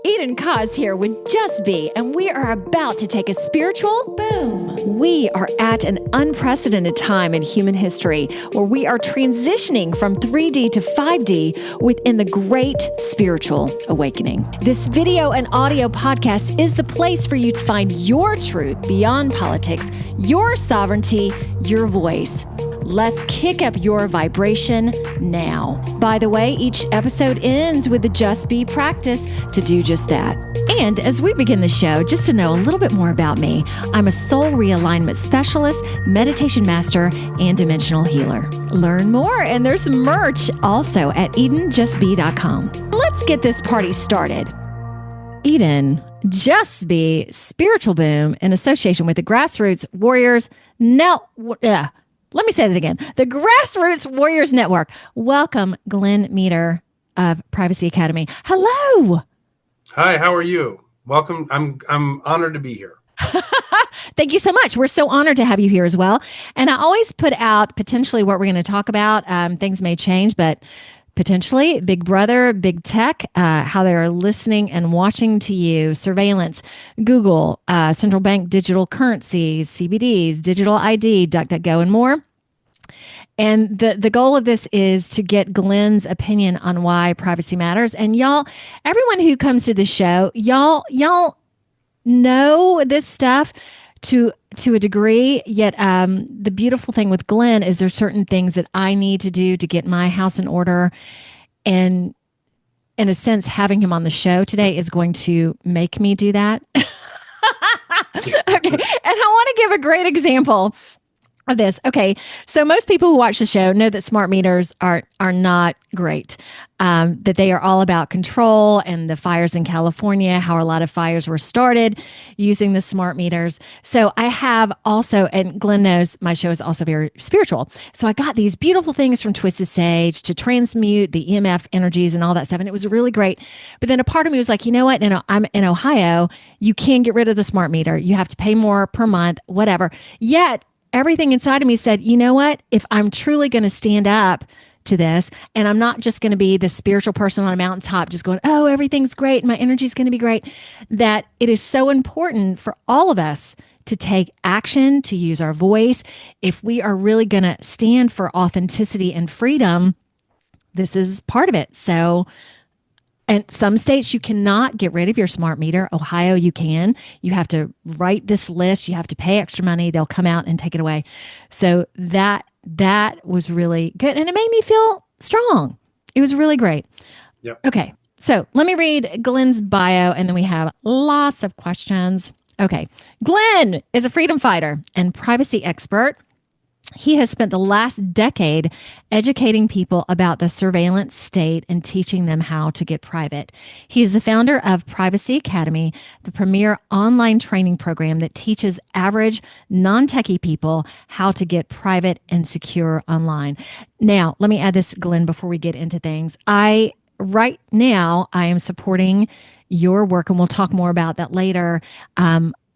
Eden Koz here with Just Be, and we are about to take a spiritual boom. We are at an unprecedented time in human history where we are transitioning from 3D to 5D within the great spiritual awakening. This video and audio podcast is the place for you to find your truth beyond politics, your sovereignty, your voice. Let's kick up your vibration now. By the way, each episode ends with the Just Be practice to do just that. And as we begin the show, just to know a little bit more about me, I'm a soul realignment specialist, meditation master, and dimensional healer. Learn more, and there's merch also at EdenJustBe.com. Let's get this party started. Eden, Just Be, Spiritual Boom in association with the Grassroots Warriors. Let me say that again. The Grassroots Warriors Network. Welcome, Glenn Meter of Privacy Academy. Hello. Hi, how are you? Welcome. I'm honored to be here. Thank you so much. We're so honored to have you here as well. And I always put out potentially what we're going to talk about. Things may change, but potentially Big Brother, Big Tech, how they are listening and watching to you, surveillance, Google, central bank digital currencies, CBDs, digital ID, DuckDuckGo, and more. And the goal of this is to get Glenn's opinion on why privacy matters. And y'all, everyone who comes to the show, y'all know this stuff to a degree, yet the beautiful thing with Glenn is there's certain things that I need to do to get my house in order. And in a sense, having him on the show today is going to make me do that. Okay. And I want to give a great example of this. Okay. So most people who watch the show know that smart meters are not great, that they are all about control and the fires in California, how a lot of fires were started using the smart meters. So I have also, and Glenn knows my show is also very spiritual. So I got these beautiful things from Twisted Sage to transmute the EMF energies and all that stuff. And it was really great. But then a part of me was like, you know what? I'm in Ohio. You can get rid of the smart meter. You have to pay more per month, whatever. Yet everything inside of me said, you know what? If I'm truly going to stand up to this, and I'm not just going to be the spiritual person on a mountaintop, just going, oh, everything's great, and my energy is going to be great, that it is so important for all of us to take action, to use our voice. If we are really going to stand for authenticity and freedom, this is part of it. So, and some states you cannot get rid of your smart meter. Ohio, you can. You have to write this list. You have to pay extra money. They'll come out and take it away. So that was really good. And it made me feel strong. It was really great. Yep. Okay. So let me read Glenn's bio, and then we have lots of questions. Okay. Glenn is a freedom fighter and privacy expert. He has spent the last decade educating people about the surveillance state and teaching them how to get private. He is the founder of Privacy Academy, the premier online training program that teaches average non-techie people how to get private and secure online. Now, let me add this, Glenn, before we get into things. Right now, I am supporting your work, and we'll talk more about that later.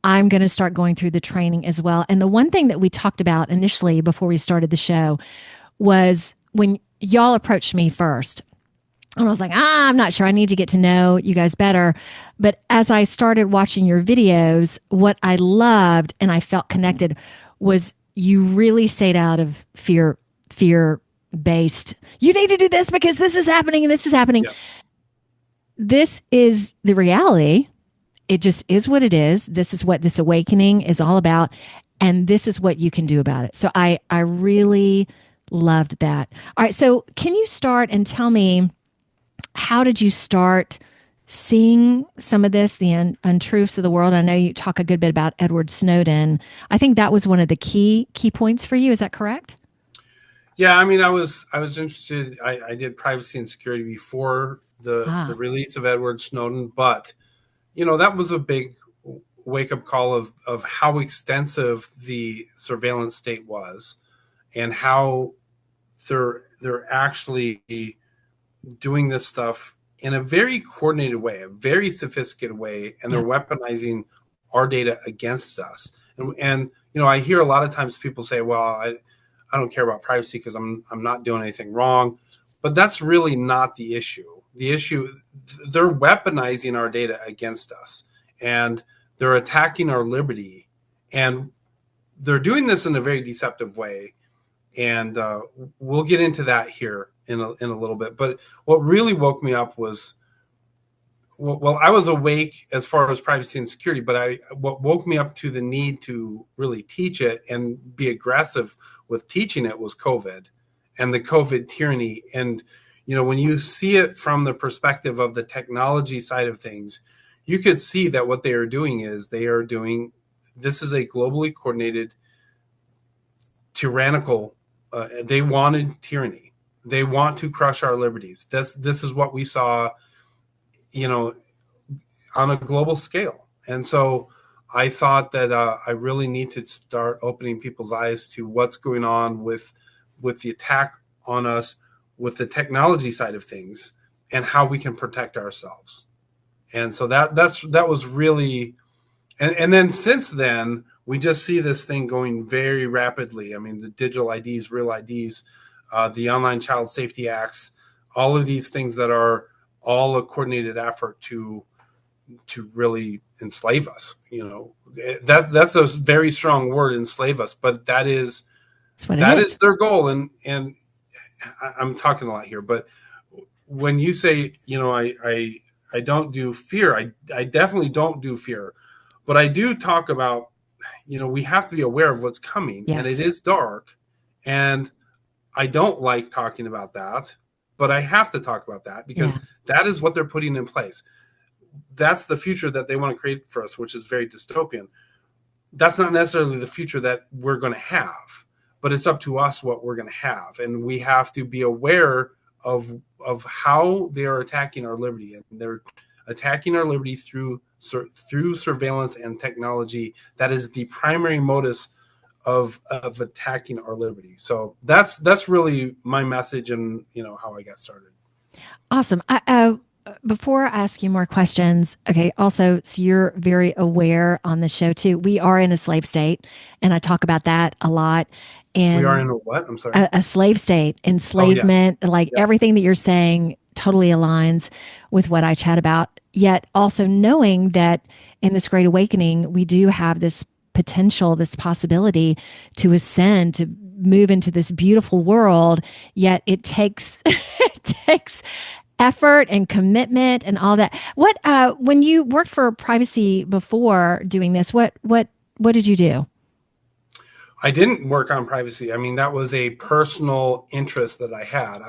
I'm going to start going through the training as well. And the one thing that we talked about initially before we started the show was when y'all approached me first. And I was like, I'm not sure. I need to get to know you guys better. But as I started watching your videos, what I loved and I felt connected was you really stayed out of fear-based. You need to do this because this is happening and this is happening. Yep. This is the reality. It just is what it is. This is what this awakening is all about. And this is what you can do about it. So I really loved that. All right. So can you start and tell me, how did you start seeing some of this, the untruths of the world? I know you talk a good bit about Edward Snowden. I think that was one of the key points for you. Is that correct? Yeah. I mean, I was interested. I did privacy and security before the release of Edward Snowden, but that was a big wake-up call of how extensive the surveillance state was and how they're actually doing this stuff in a very coordinated way, a very sophisticated way, and they're weaponizing our data against us. And I hear a lot of times people say, well, I don't care about privacy because I'm not doing anything wrong. But that's really not the issue. The issue, they're weaponizing our data against us, and they're attacking our liberty, and they're doing this in a very deceptive way. And we'll get into that here in a little bit. But what really woke me up was, well, I was awake as far as privacy and security, but what woke me up to the need to really teach it and be aggressive with teaching it was COVID and the COVID tyranny. And, when you see it from the perspective of the technology side of things, you could see that what they are doing is this is a globally coordinated, tyrannical, they wanted tyranny. They want to crush our liberties. This is what we saw, on a global scale. And so I thought that I really need to start opening people's eyes to what's going on with the attack on us, with the technology side of things, and how we can protect ourselves. And so that was really, and then since then, we just see this thing going very rapidly. I mean, the digital IDs, real IDs, the online child safety acts, all of these things that are all a coordinated effort to really enslave us. That's a very strong word, enslave us, but that is their goal. And I'm talking a lot here, but when you say, I don't do fear, I definitely don't do fear, but I do talk about, we have to be aware of what's coming. Yes. And it is dark, and I don't like talking about that, but I have to talk about that because that is what they're putting in place. That's the future that they want to create for us, which is very dystopian. That's not necessarily the future that we're going to have, but it's up to us what we're going to have. And we have to be aware of how they are attacking our liberty. And they're attacking our liberty through surveillance and technology. That is the primary modus of attacking our liberty. So that's really my message, and how I got started. Awesome. Before I ask you more questions, okay, also, so you're very aware on the show too. We are in a slave state, and I talk about that a lot. And we are in a what? I'm sorry. A slave state, enslavement, everything that you're saying totally aligns with what I chat about. Yet also knowing that in this great awakening, we do have this potential, this possibility to ascend, to move into this beautiful world. Yet it takes effort and commitment and all that. What when you worked for privacy before doing this, what did you do? I didn't work on privacy. I mean, that was a personal interest that I had.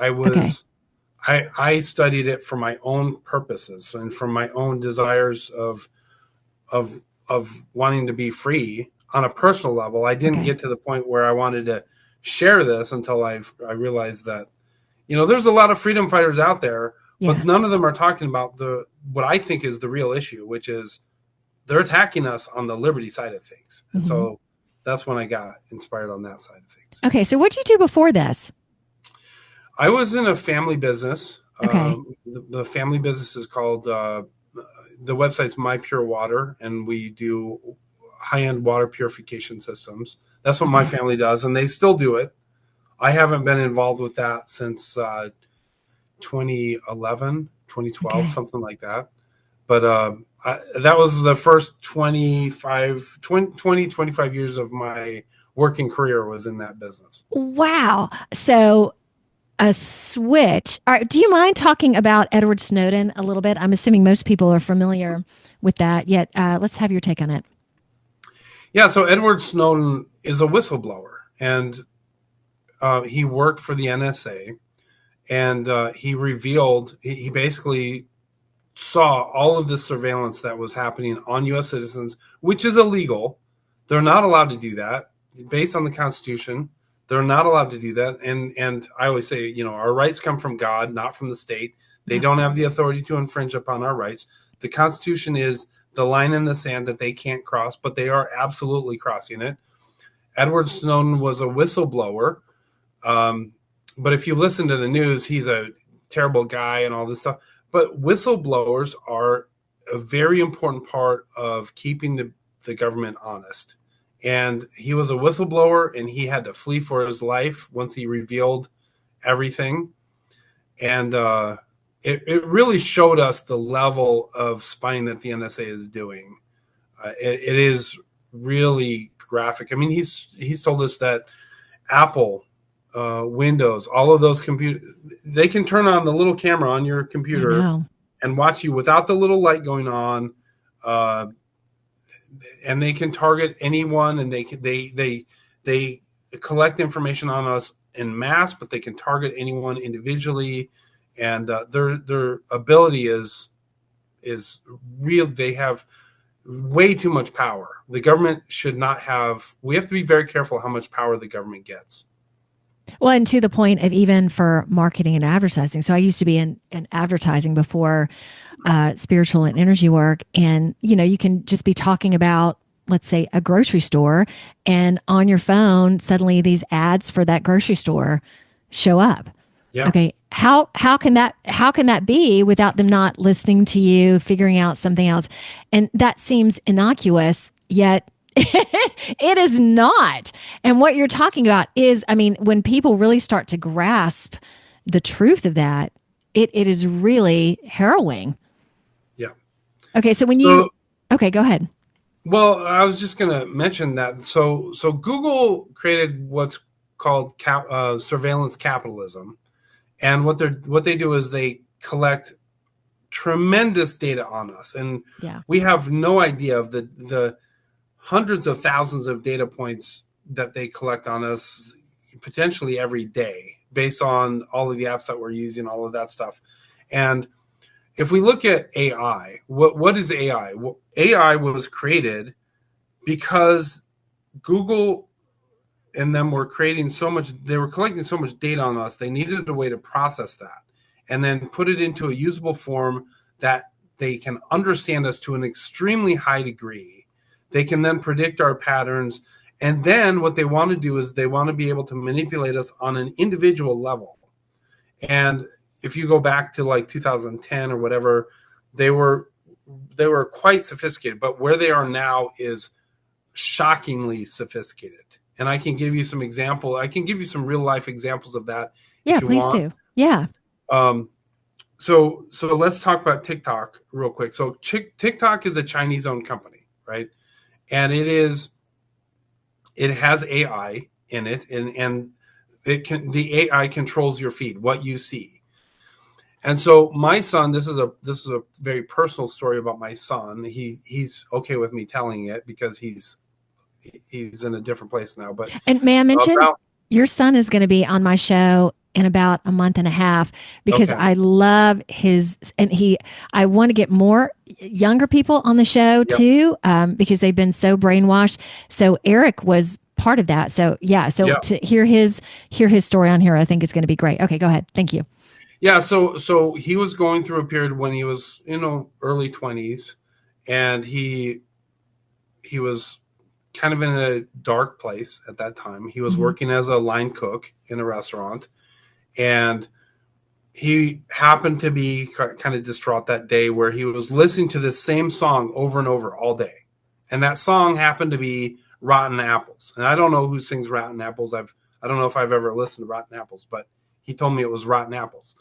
I studied it for my own purposes and for my own desires of wanting to be free on a personal level. I didn't get to the point where I wanted to share this until I realized that, there's a lot of freedom fighters out there, but none of them are talking about what I think is the real issue, which is they're attacking us on the liberty side of things. And so that's when I got inspired on that side of things. Okay. So what did you do before this? I was in a family business. Okay. The family business is called, the website's My Pure Water, and we do high-end water purification systems. That's what my family does, and they still do it. I haven't been involved with that since 2011, 2012, something like that. But that was the first 25 years of my working career was in that business. Wow. So a switch. All right. Do you mind talking about Edward Snowden a little bit? I'm assuming most people are familiar with that, yet let's have your take on it. Yeah. So Edward Snowden is a whistleblower, and he worked for the NSA, and he basically saw all of this surveillance that was happening on U.S. citizens, which is illegal. They're not allowed to do that. Based on the Constitution, they're not allowed to do that. And I always say, our rights come from God, not from the state. They don't have the authority to infringe upon our rights. The Constitution is the line in the sand that they can't cross, but they are absolutely crossing it. Edward Snowden was a whistleblower. But if you listen to the news, he's a terrible guy and all this stuff. But whistleblowers are a very important part of keeping the government honest. And he was a whistleblower, and he had to flee for his life once he revealed everything. And it really showed us the level of spying that the NSA is doing. It is really graphic. I mean, he's told us that Apple, Windows, all of those computers, they can turn on the little camera on your computer and watch you without the little light going on, and they can target anyone, and they collect information on us in mass, but they can target anyone individually, and their ability is real. They have way too much power. The government should not have. We have to be very careful how much power the government gets. Well, and to the point of even for marketing and advertising. So I used to be in advertising before spiritual and energy work. And, you can just be talking about, let's say, a grocery store, and on your phone, suddenly these ads for that grocery store show up. Yeah. Okay. How can that be without them not listening to you, figuring out something else? And that seems innocuous, yet it is not. And what you're talking about is, I mean, when people really start to grasp the truth of that, it is really harrowing. Yeah. Okay. So okay, go ahead. Well, I was just going to mention that. So Google created what's called surveillance capitalism. And what they do is they collect tremendous data on us. And we have no idea of the hundreds of thousands of data points that they collect on us potentially every day based on all of the apps that we're using, all of that stuff. And if we look at AI, what is AI? Well, AI was created because Google and them were collecting so much data on us. They needed a way to process that and then put it into a usable form that they can understand us to an extremely high degree. They can then predict our patterns. And then what they want to do is they want to be able to manipulate us on an individual level. And if you go back to like 2010 or whatever, they were quite sophisticated, but where they are now is shockingly sophisticated. And I can give you some example. I can give you some real life examples of that. Yeah, please do. Yeah. So let's talk about TikTok real quick. So TikTok is a Chinese-owned company, right? And it has AI in it, and the AI controls your feed, what you see. And so my son, this is a very personal story about my son. He's okay with me telling it because he's in a different place now. But and may I mention, your son is going to be on my show in about a month and a half because I love I want to get more younger people on the show too, because they've been so brainwashed. So Eric was part of that. So to hear his story on here, I think is going to be great. Okay, go ahead. Thank you. Yeah. So he was going through a period when he was, early 20s, and he was kind of in a dark place at that time. He was working as a line cook in a restaurant, and he happened to be kind of distraught that day where he was listening to the same song over and over all day. And that song happened to be Rotten Apples. And I don't know who sings Rotten Apples. I don't know if I've ever listened to Rotten Apples, but he told me it was Rotten Apples.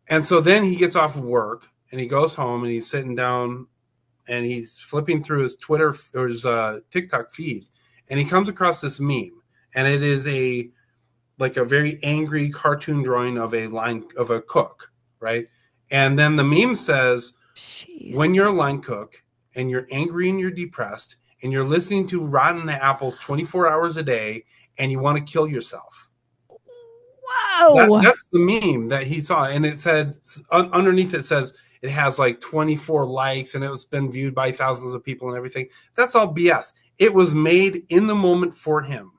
And so then he gets off of work and he goes home and he's sitting down and he's flipping through his Twitter or his TikTok feed, and he comes across this meme, and it is a very angry cartoon drawing of a cook, right? And then the meme says, when you're a line cook and you're angry and you're depressed and you're listening to Rotten Apples 24 hours a day and you want to kill yourself. Whoa. That's the meme that he saw. And it said, underneath it says, it has like 24 likes and it's been viewed by thousands of people and everything. That's all BS. It was made in the moment for him.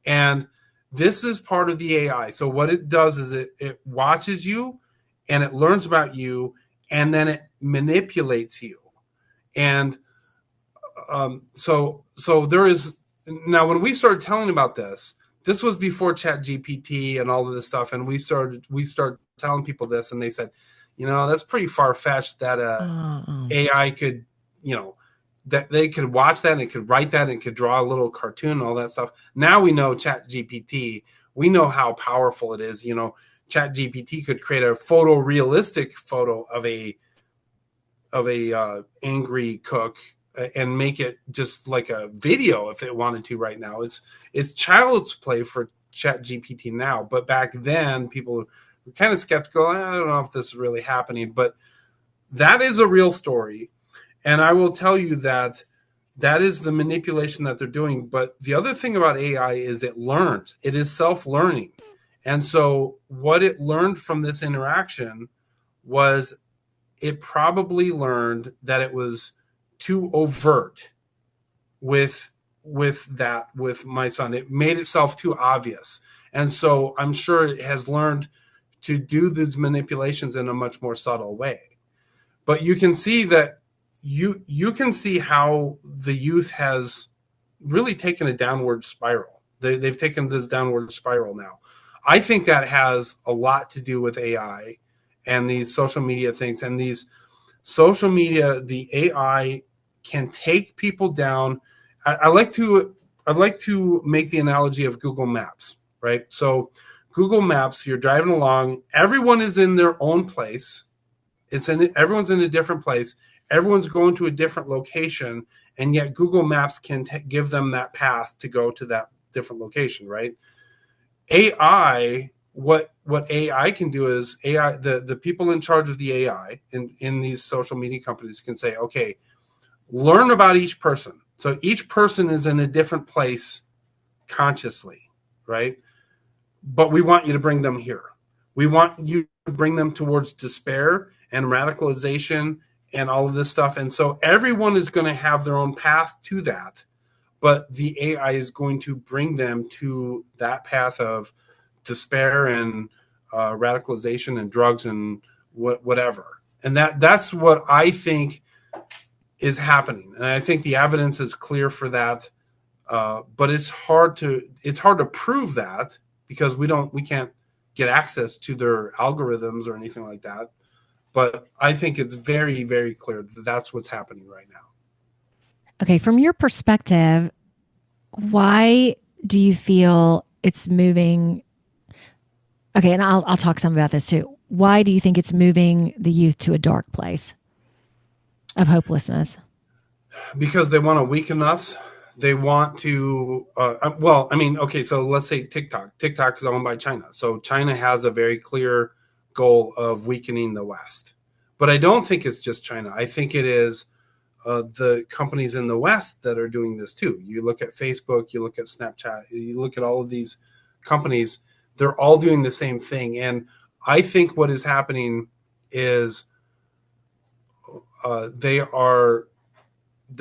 And this is part of the AI. So what it does is it watches you and it learns about you and then it manipulates you. And so there is now when we started telling about this was before ChatGPT and all of this stuff. And we started telling people this and they said, that's pretty far-fetched that AI could, that they could watch that and it could write that and it could draw a little cartoon and all that stuff. Now we know ChatGPT. We know how powerful it is. ChatGPT could create a photorealistic photo of a angry cook and make it just like a video if it wanted to. Right now, it's child's play for ChatGPT now, but back then people were kind of skeptical. I don't know if this is really happening, but that is a real story. And I will tell you that that is the manipulation that they're doing. But the other thing about AI is it learns. It is self-learning. And so what it learned from this interaction was it probably learned that it was too overt with my son. It made itself too obvious. And so I'm sure it has learned to do these manipulations in a much more subtle way. But you can see that you can see how the youth has really taken a downward spiral. They've taken this downward spiral now. I think that has a lot to do with AI and these social media things. And these social media, the AI can take people down. I'd like to make the analogy of Google Maps, right? So Google Maps, you're driving along, everyone is in their own place. Everyone's in a different place. Everyone's going to a different location, and yet Google Maps can give them that path to go to that different location, right? AI, what AI can do is the people in charge of the AI in these social media companies can say, okay, learn about each person. So each person is in a different place consciously, right? But we want you to bring them here. We want you to bring them towards despair and radicalization and all of this stuff. And so everyone is going to have their own path to that, but the AI is going to bring them to that path of despair and radicalization and drugs and whatever. And that's what I think is happening. And I think the evidence is clear for that. But it's hard to prove that because we can't get access to their algorithms or anything like that. But I think it's very, very clear that that's what's happening right now. Okay, from your perspective, why do you feel it's moving? Okay, and I'll talk some about this too. Why do you think it's moving the youth to a dark place of hopelessness? Because they want to weaken us. They want to, okay, so let's say TikTok. TikTok is owned by China. So China has a very clear goal of weakening the West. But I don't think it's just China. I think it is the companies in the West that are doing this too. You look at Facebook, you look at Snapchat, you look at all of these companies, they're all doing the same thing. And I think what is happening is they're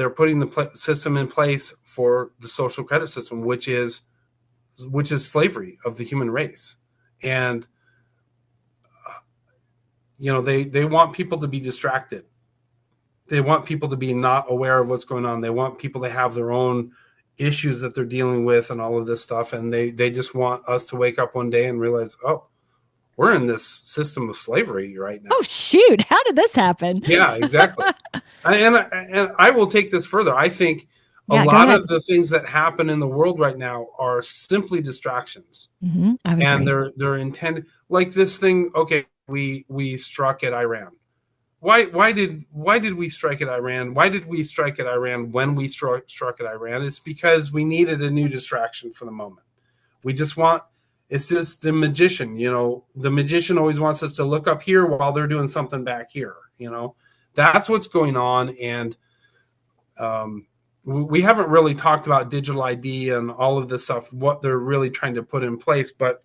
putting the system in place for the social credit system, which is slavery of the human race. And they want people to be distracted. They want people to be not aware of what's going on. They want people to have their own issues that they're dealing with and all of this stuff. And they just want us to wake up one day and realize, oh, we're in this system of slavery right now. Oh, shoot. How did this happen? Yeah, exactly. and I will take this further. I think a lot of the things that happen in the world right now are simply distractions. Mm-hmm. And they're intended, like this thing. Okay, we struck at Iran. Why did we strike at Iran? Why did we strike at Iran when we struck at Iran? It's because we needed a new distraction for the moment. It's just the magician, the magician always wants us to look up here while they're doing something back here. That's what's going on. And we haven't really talked about digital ID and all of this stuff, what they're really trying to put in place. But,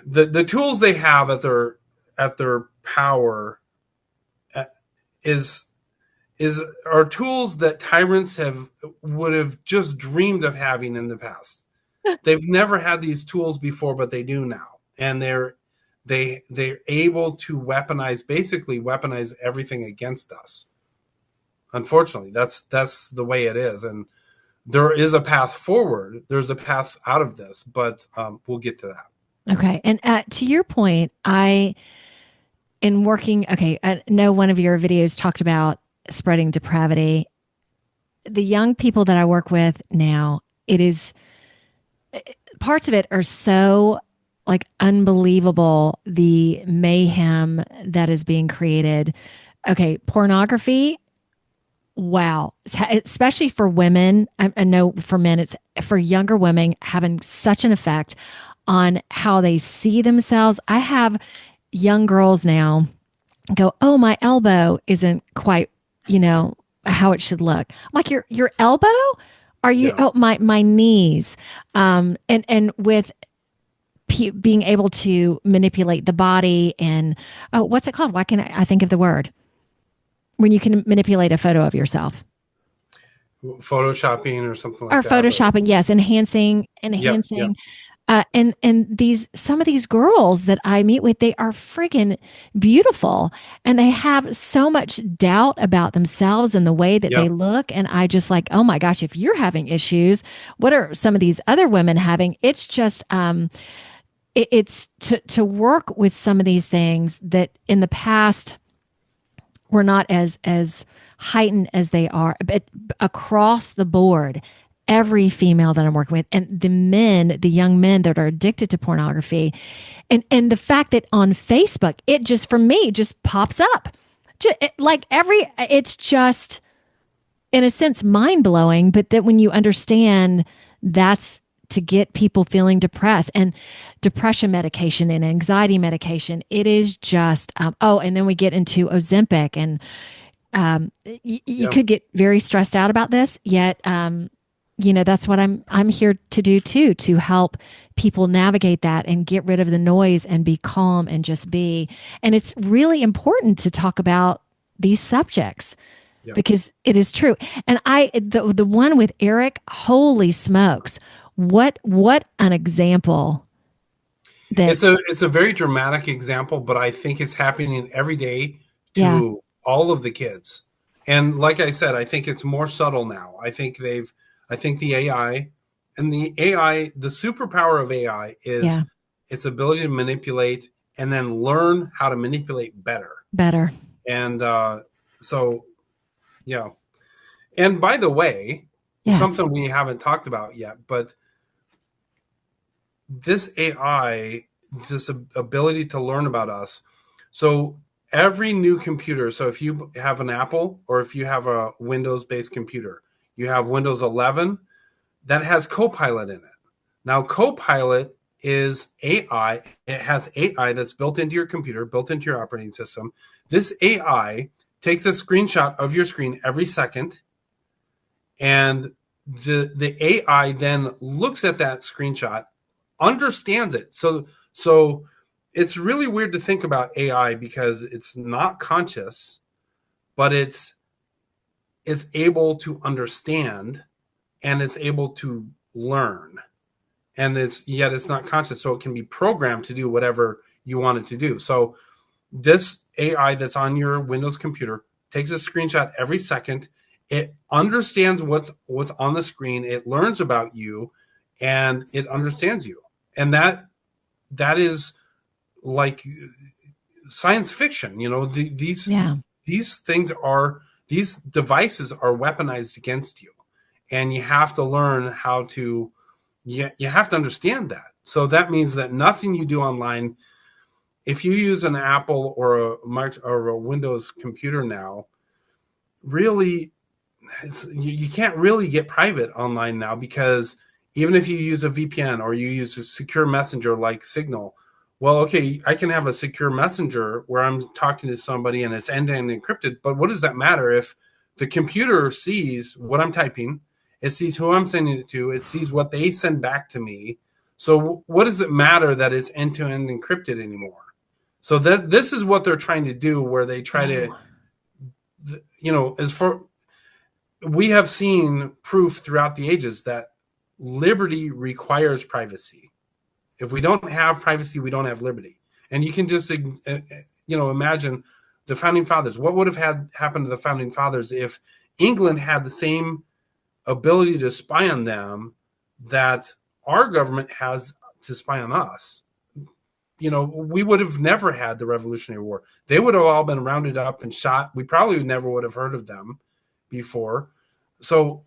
the tools they have at their power are tools that tyrants would have just dreamed of having in the past. They've never had these tools before, but they do now. And they're able to weaponize everything against us. Unfortunately, that's the way it is. And there is a path forward. There's a path out of this, but we'll get to that. Okay. And to your point, I know one of your videos talked about spreading depravity. The young people that I work with now, it is parts of it are so like unbelievable, the mayhem that is being created. Okay, pornography, wow. Especially for women. I know for men, it's for younger women having such an effect on how they see themselves. I have young girls now go, "Oh, my elbow isn't quite, you know, how it should look." I'm like, your elbow? Are you, Yeah. oh, my knees. And with being able to manipulate the body and, oh, what's it called? Why can't I think of the word? When you can manipulate a photo of yourself. Photoshopping or something Or like that. photoshopping, yes, enhancing, Yep. Yep. and these, some of these girls that I meet with, they are freaking beautiful, and they have so much doubt about themselves and the way that they Yep. look. And I just like, oh my gosh, if you're having issues, what are some of these other women having? It's just, it's to work with some of these things that in the past were not as heightened as they are, but across the board, every female that I'm working with, and the men, the young men that are addicted to pornography, and the fact that on Facebook, it just, for me, just pops up, like every, it's just in a sense mind blowing. But that when you understand, that's to get people feeling depressed, and depression medication and anxiety medication, it is just, oh, and then we get into Ozempic, and you Yep. could get very stressed out about this. Yet, that's what I'm here to do too, to help people navigate that and get rid of the noise and be calm and just be. And it's really important to talk about these subjects Yep. because it is true. And the one with Eric, holy smokes, what an example that, It's a very dramatic example, but I think it's happening every day yeah, to all of the kids. And like I said, I think it's more subtle now. I think the AI the superpower of AI is yeah, its ability to manipulate and then learn how to manipulate better. better. And so, yeah. And by the way, Yes. something we haven't talked about yet, but this AI, this ability to learn about us. So every new computer, so if you have an Apple or if you have a Windows based computer, you have Windows 11 that has Copilot in it. Now, Copilot is AI. It has AI that's built into your computer, built into your operating system. This AI takes a screenshot of your screen every second, and the AI then looks at that screenshot, understands it. So it's really weird to think about AI because it's not conscious, but it's able to understand and it's able to learn. And it's not conscious, so it can be programmed to do whatever you want it to do. So this AI that's on your Windows computer takes a screenshot every second. It understands what's on the screen. It learns about you, and it understands you. And that is like science fiction. Yeah. These things are these devices are weaponized against you, and you have to learn how to. You have to understand that. So that means that nothing you do online, if you use an Apple or a Windows computer now, really, you can't really get private online now, because even if you use a VPN or you use a secure messenger like Signal, well, okay, I can have a secure messenger where I'm talking to somebody and it's end-to-end encrypted, but what does that matter if the computer sees what I'm typing, it sees who I'm sending it to, it sees what they send back to me. So what does it matter that it's end-to-end encrypted anymore? So that this is what they're trying to do, where they try to, Wow. as for we have seen proof throughout the ages that liberty requires privacy. If we don't have privacy, we don't have liberty. And you can just, imagine the founding fathers. What would have happened to the founding fathers if England had the same ability to spy on them that our government has to spy on us? We would have never had the Revolutionary War. They would have all been rounded up and shot. We probably never would have heard of them before. So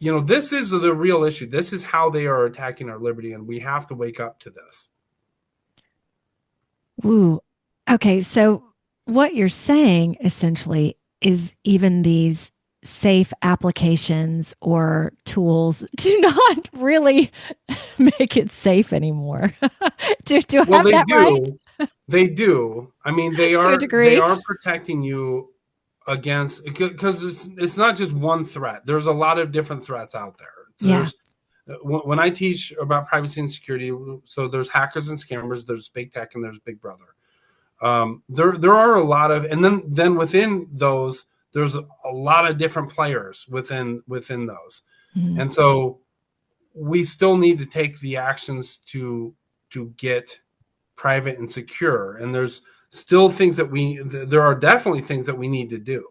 this is the real issue. This is how they are attacking our liberty, and we have to wake up to this. Ooh. Okay. So what you're saying essentially is even these safe applications or tools do not really make it safe anymore. Do I Well, have they that right? do. They do. I mean, they To a they degree. are protecting you against, because it's not just one threat. There's a lot of different threats out there. Yeah. There's when I teach about privacy and security, so there's hackers and scammers, there's big tech, and there's Big Brother. There are a lot of, and then within those, there's a lot of different players within those, Mhm. and so we still need to take the actions to get private and secure. And there's still things that there are definitely things that we need to do,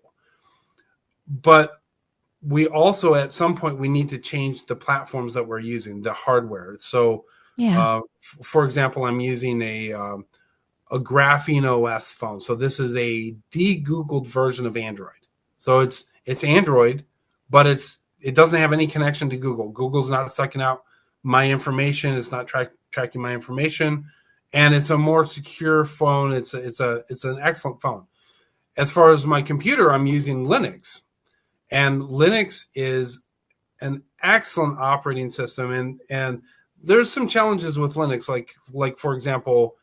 but we also at some point we need to change the platforms that we're using, the hardware. So Yeah. for example, I'm using a Graphene OS phone. So this is a de-Googled version of Android. So it's Android, but it doesn't have any connection to Google. Google's not sucking out my information. It's not tracking my information, and it's a more secure phone. It's an excellent phone. As far as my computer, I'm using Linux, and Linux is an excellent operating system. And there's some challenges with Linux, like for example,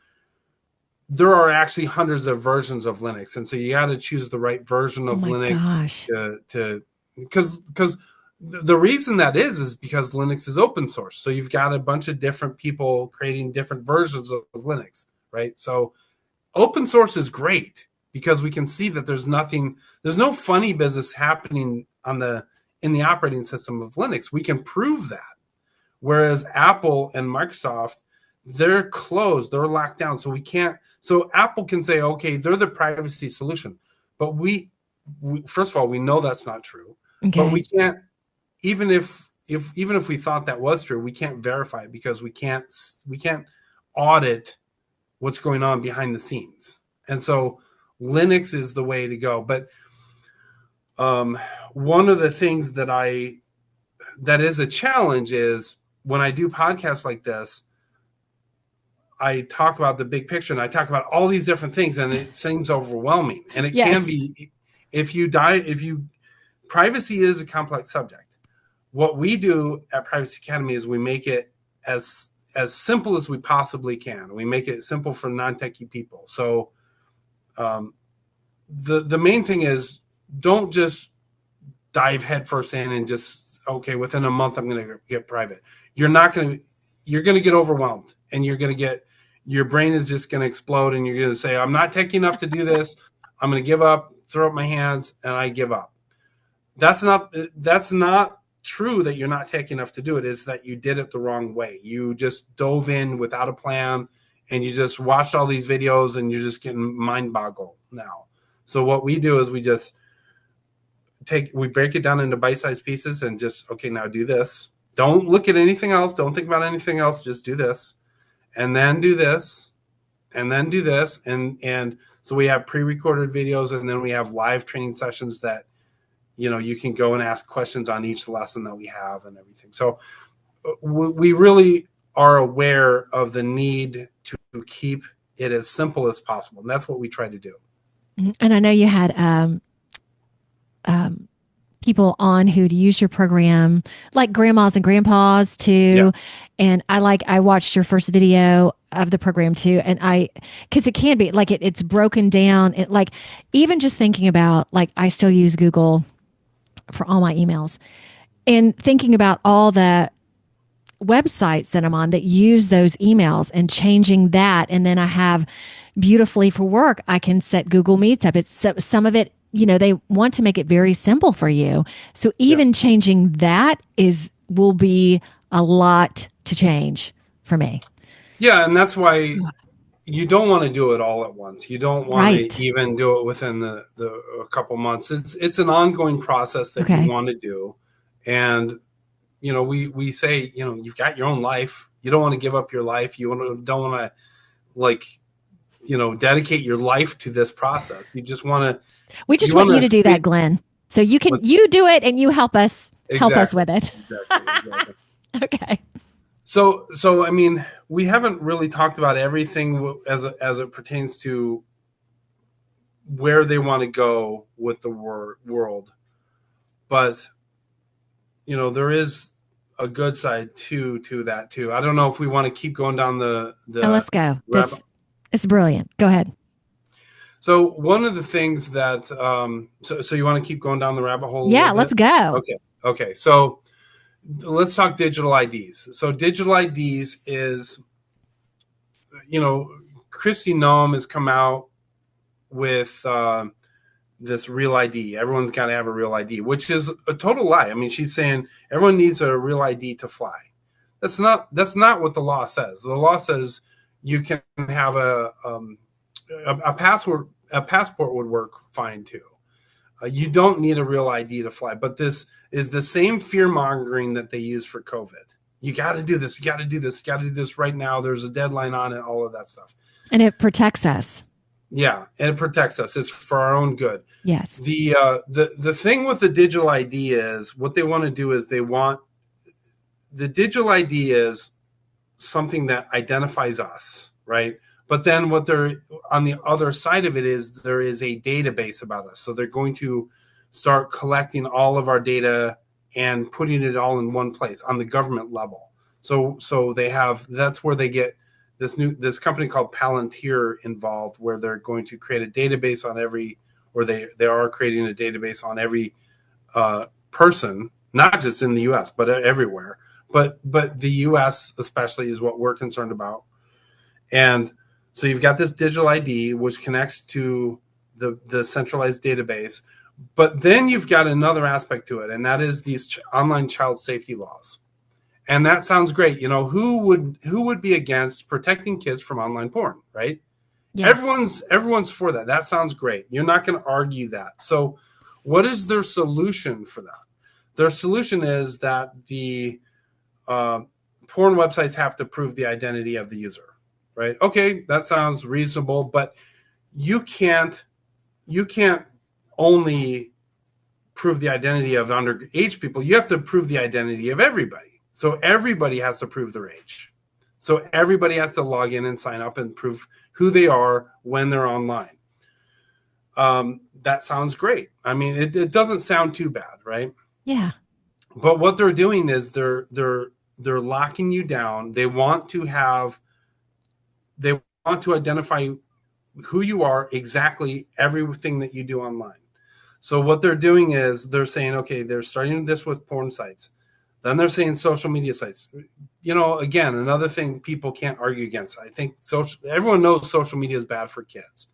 there are actually hundreds of versions of Linux, and so you got to choose the right version Oh of my Linux gosh. to because the reason that is because Linux is open source. So you've got a bunch of different people creating different versions of Linux, right? So open source is great because we can see that there's no funny business happening in the operating system of Linux. We can prove that. Whereas Apple and Microsoft, they're closed, they're locked down. So we can't, so Apple can say, okay, they're the privacy solution. But we first of all, we know that's not true. But we Okay. can't, even if we thought that was true, we can't verify it because we can't audit what's going on behind the scenes. And so Linux is the way to go. But one of the things that is a challenge is when I do podcasts like this, I talk about the big picture and I talk about all these different things, and it seems overwhelming. And it can Yes. be, privacy is a complex subject. What we do at Privacy Academy is we make it as simple as we possibly can. We make it simple for non-techie people. So the main thing is, don't just dive headfirst in and just, okay, within a month I'm going to get private. You're going to get overwhelmed, and your brain is just going to explode, and you're going to say, I'm not techie enough to do this. I'm going to give up, throw up my hands, and I give up. That's not true that you're not techie enough to do it. Is that you did it the wrong way. You just dove in without a plan, and you just watched all these videos, and you're just getting mind boggled now. So what we do is we break it down into bite-sized pieces and just, okay, now do this. Don't look at anything else. Don't think about anything else. Just do this, and then do this, and then do this. And so we have pre-recorded videos, and then we have live training sessions that, you can go and ask questions on each lesson that we have and everything. So we really are aware of the need to keep it as simple as possible. And that's what we try to do. And I know you had people on who'd use your program, like grandmas and grandpas Yeah. too. And I watched your first video of the program too. And because it can be like it's broken down. Like even just thinking about, like, I still use Google for all my emails, and thinking about all the websites that I'm on that use those emails and changing that. And then I have beautifully for work, I can set Google Meets up. It's some of it, they want to make it very simple for you. So Yeah. even changing that will be a lot to change for me. Yeah. And that's why you don't want to do it all at once. You don't want to Right. even do it within the a couple months. It's an ongoing process that you Okay. want to do. And, we say, you've got your own life. You don't want to give up your life. Don't want to, like, dedicate your life to this process. You just want to, We just want you to do that, Glenn. So you do it and you help us. Help us with it. Exactly. Okay. So I mean, we haven't really talked about everything as it pertains to where they want to go with the world, but there is a good side to that too. I don't know if we want to keep going down the let's go. It's brilliant. Go ahead. So one of the things that so you want to keep going down the rabbit hole? Yeah, let's go. Okay. So let's talk digital IDs. So digital IDs is, Kristi Noem has come out with this real ID. Everyone's got to have a real ID, which is a total lie. I mean, she's saying everyone needs a real ID to fly. That's not what the law says. The law says you can have a passport. A passport would work fine too. You don't need a real ID to fly, but this is the same fear mongering that they use for COVID. You got to do this. You got to do this. You got to do this right now. There's a deadline on it. All of that stuff. And it protects us. Yeah, and it protects us. It's for our own good. Yes. The thing with the digital ID is what they want to do is the digital ID is something that identifies us, right? But then what they're on the other side of it is there is a database about us. So they're going to start collecting all of our data and putting it all in one place on the government level. So that's where they get this company called Palantir involved, where they're going to create a database on they are creating a database on every person, not just in the US, but everywhere. But the US especially is what we're concerned about. And so you've got this digital ID, which connects to the centralized database. But then you've got another aspect to it, and that is these online child safety laws. And that sounds great. Who would be against protecting kids from online porn, right? Yes. Everyone's for that. That sounds great. You're not going to argue that. So what is their solution for that? Their solution is that the porn websites have to prove the identity of the user. Right. Okay, that sounds reasonable, but you can't only prove the identity of underage people. You have to prove the identity of everybody. So everybody has to prove their age. So everybody has to log in and sign up and prove who they are when they're online. That sounds great. I mean, it doesn't sound too bad, right? Yeah. But what they're doing is they're locking you down. They want to identify who you are, exactly everything that you do online. So what they're doing is they're saying, okay, they're starting this with porn sites. Then they're saying social media sites. Again, another thing people can't argue against. I think everyone knows social media is bad for kids.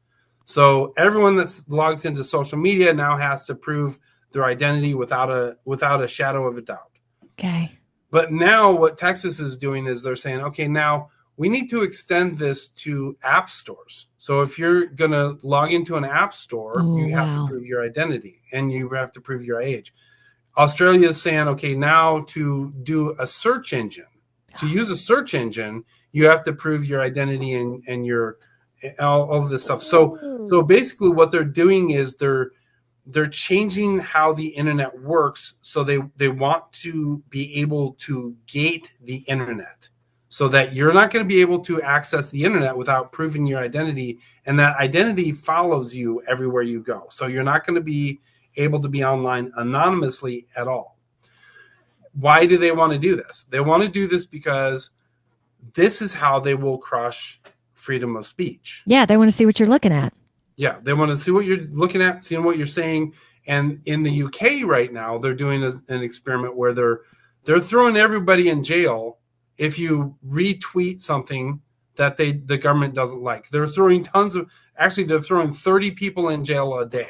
So everyone that logs into social media now has to prove their identity without a shadow of a doubt. Okay. But now what Texas is doing is they're saying, okay, now we need to extend this to app stores. So if you're going to log into an app store, you have to prove your identity and you have to prove your age. Australia is saying, okay, now to do a search engine, to use a search engine, you have to prove your identity and your all of this stuff. So basically what they're doing is they're changing how the internet works. So they want to be able to gate the internet, so that you're not going to be able to access the internet without proving your identity, and that identity follows you everywhere you go. So you're not going to be able to be online anonymously at all. Why do they want to do this? They want to do this because this is how they will crush freedom of speech. Yeah, they want to see what you're looking at. Yeah, they want to see what you're looking at, seeing what you're saying. And in the UK right now, they're doing an experiment where they're throwing everybody in jail if you retweet something that the government doesn't like. They're throwing they're throwing 30 people in jail a day.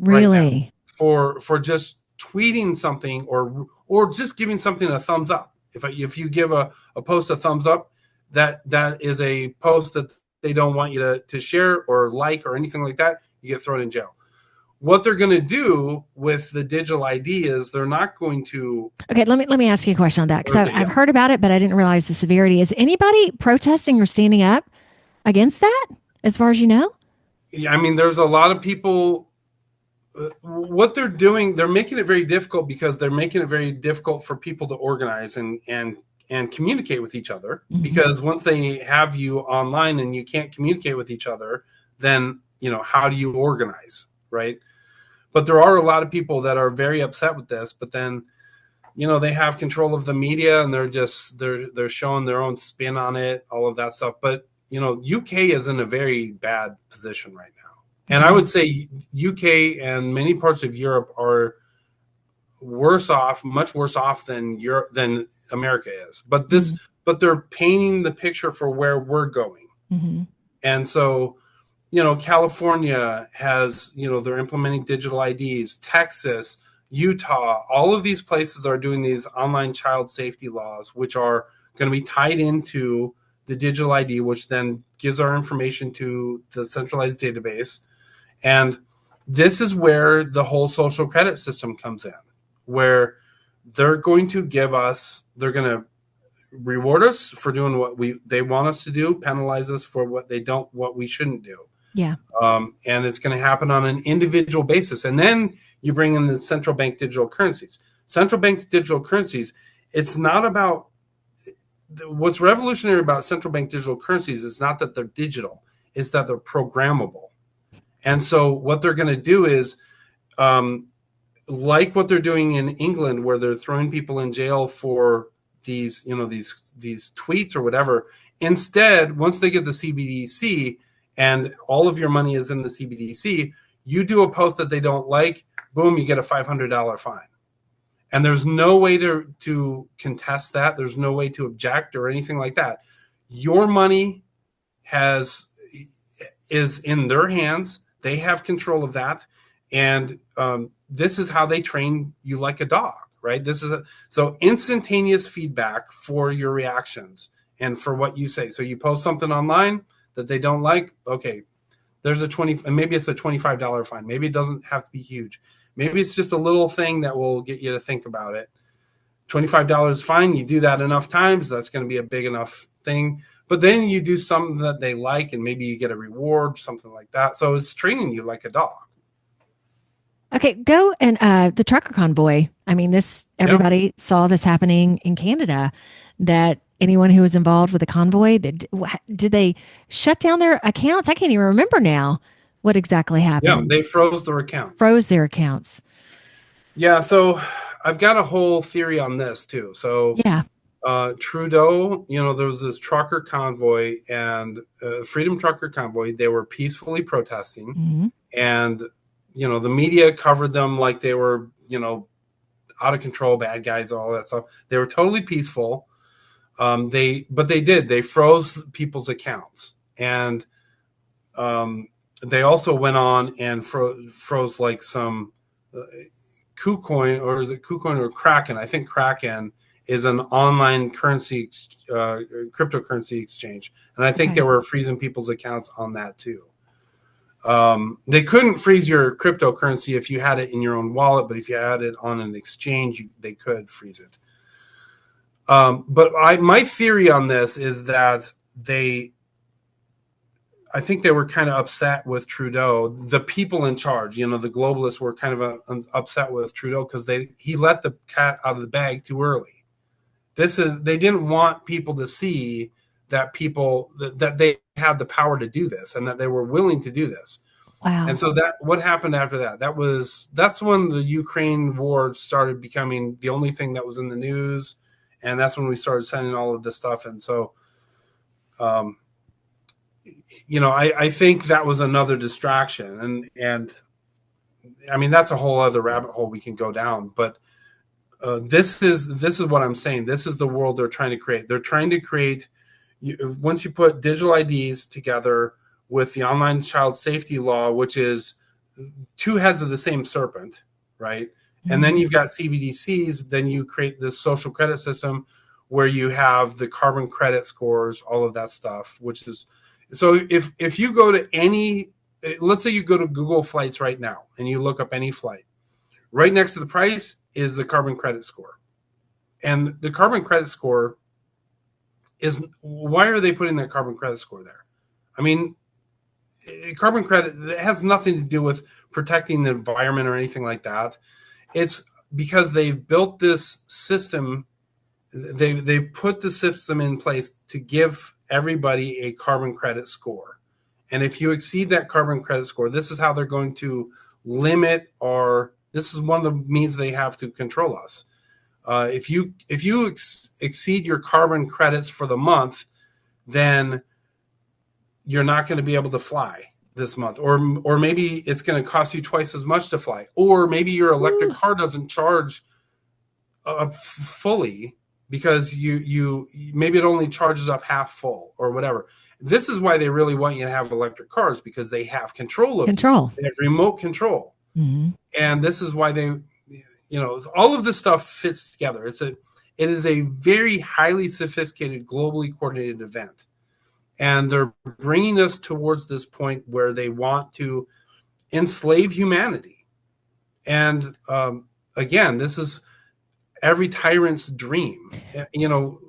Really? Right, for just tweeting something or just giving something a thumbs up. If you give a post a thumbs up, that is a post that they don't want you to share or like or anything like that, you get thrown in jail. What they're going to do with the digital ID is they're not going to. Okay, let me ask you a question on that, because I've heard about it, but I didn't realize the severity. Is anybody protesting or standing up against that, as far as you know? Yeah, I mean, there's a lot of people what they're doing, they're making it very difficult because they're making it very difficult for people to organize and communicate with each other. Mm-hmm. Because once they have you online and you can't communicate with each other, then, how do you organize, right? But there are a lot of people that are very upset with this, but then, they have control of the media and they're showing their own spin on it, all of that stuff. But, UK is in a very bad position right now. And I would say UK and many parts of Europe are much worse off than America is. But but they're painting the picture for where we're going. Mm-hmm. And so, California has, they're implementing digital IDs. Texas, Utah, all of these places are doing these online child safety laws, which are going to be tied into the digital ID, which then gives our information to the centralized database. And this is where the whole social credit system comes in, where they're going to reward us for doing what they want us to do, penalize us for what we shouldn't do. Yeah. And it's going to happen on an individual basis. And then you bring in the central bank digital currencies. Central bank digital currencies, it's not about what's revolutionary about central bank digital currencies is not that they're digital, it's that they're programmable. And so what they're going to do is, like what they're doing in England, where they're throwing people in jail for these tweets or whatever. Instead, once they get the CBDC and all of your money is in the CBDC, you do a post that they don't like, boom, you get a $500 fine. And there's no way to contest that. There's no way to object or anything like that. Your money is in their hands. They have control of that. And this is how they train you like a dog, right? So instantaneous feedback for your reactions and for what you say. So you post something online that they don't like. Okay, there's maybe it's a $25 fine. Maybe it doesn't have to be huge. Maybe it's just a little thing that will get you to think about it. $25 fine. You do that enough times, that's going to be a big enough thing. But then you do something that they like, and maybe you get a reward, something like that. So it's training you like a dog. Okay, go and the trucker convoy. I mean, everybody saw this happening in Canada. That anyone who was involved with the convoy, did they shut down their accounts? I can't even remember now what exactly happened. Yeah, they froze their accounts. Yeah, so I've got a whole theory on this too. So yeah. Trudeau, there was this trucker convoy and Freedom Trucker Convoy. They were peacefully protesting, mm-hmm. and the media covered them like they were, out of control, bad guys, all that stuff. They were totally peaceful. They froze people's accounts, and they also went on and froze like some KuCoin, or is it KuCoin or Kraken? I think Kraken is an online currency, cryptocurrency exchange. And I think they were freezing people's accounts on that too. They couldn't freeze your cryptocurrency if you had it in your own wallet, but if you had it on an exchange, they could freeze it. But my theory on this is that I think they were kind of upset with Trudeau. The people in charge, the globalists, were kind of upset with Trudeau because he let the cat out of the bag too early. They didn't want people to see that that they had the power to do this and that they were willing to do this. Wow. And so what happened after that? That's when the Ukraine war started becoming the only thing that was in the news. And that's when we started sending all of this stuff. And so, I think that was another distraction. And I mean, that's a whole other rabbit hole we can go down. But this is what I'm saying. This is the world they're trying to create. They're trying to create, once you put digital IDs together with the online child safety law, which is two heads of the same serpent, right? Mm-hmm. And then you've got CBDCs, then you create this social credit system where you have the carbon credit scores, all of that stuff, which is, so if you go to let's say you go to Google Flights right now and you look up any flight, right next to the price is the carbon credit score. And the carbon credit score why are they putting that carbon credit score there? I mean, carbon credit, it has nothing to do with protecting the environment or anything like that. It's because they've built this system. They've put the system in place to give everybody a carbon credit score. And if you exceed that carbon credit score, this is how they're going to limit, or this is one of the means they have to control us. If you exceed your carbon credits for the month, then you're not going to be able to fly this month, or maybe it's going to cost you twice as much to fly, or maybe your electric car doesn't charge fully because you maybe it only charges up half full or whatever. This is why they really want you to have electric cars, because they have control of you. They have remote control. Mm-hmm. And this is why they, all of this stuff fits together. It is a very highly sophisticated, globally coordinated event. And they're bringing us towards this point where they want to enslave humanity. And again, this is every tyrant's dream.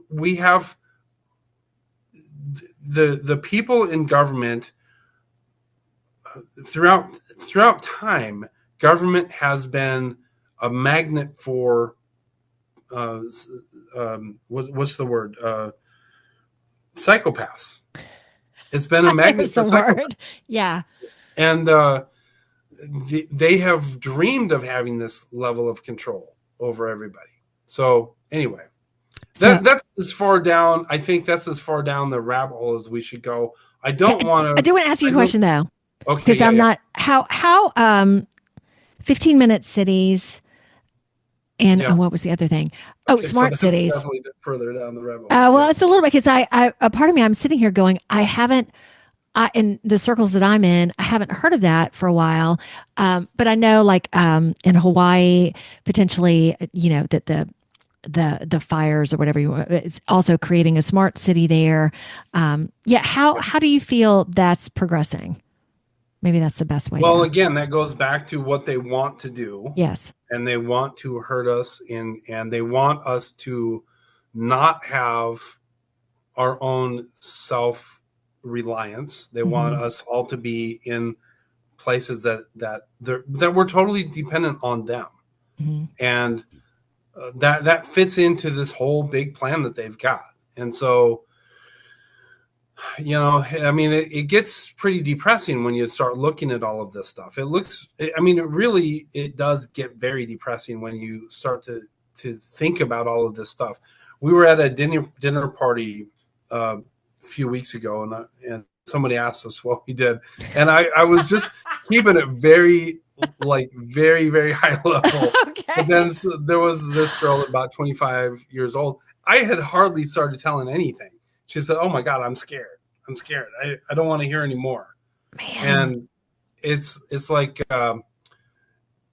We have the people in government throughout time. Government has been a magnet for what's the word? Psychopaths. It's been a magnet for psychopaths. Yeah. And they have dreamed of having this level of control over everybody. So anyway, that's as far down. I think that's as far down the rabbit hole as we should go. I don't want to. I do want to ask you a question though. Okay. Because I'm not how 15-minute cities. And what was the other thing? Oh, okay, smart cities. Definitely a bit further down the rabbit hole. Well, it's a little bit because a part of me, I'm sitting here going, in the circles that I'm in, I haven't heard of that for a while. But I know, like in Hawaii, potentially, that the fires or whatever it's also creating a smart city there. How do you feel that's progressing? Maybe that's the best way. Well, again, that goes back to what they want to do. Yes. And they want to hurt us and they want us to not have our own self-reliance. They want us all to be in places that we're totally dependent on them. Mm-hmm. And that fits into this whole big plan that they've got. And so, it gets pretty depressing when you start looking at all of this stuff. It does get very depressing when you start to think about all of this stuff. We were at a dinner party a few weeks ago, and somebody asked us what we did, and I was just keeping it very, very, very high level. Okay. But then there was this girl about 25 years old. I had hardly started telling anything. She said, "Oh my God, I'm scared. I don't want to hear anymore." Man. And it's like,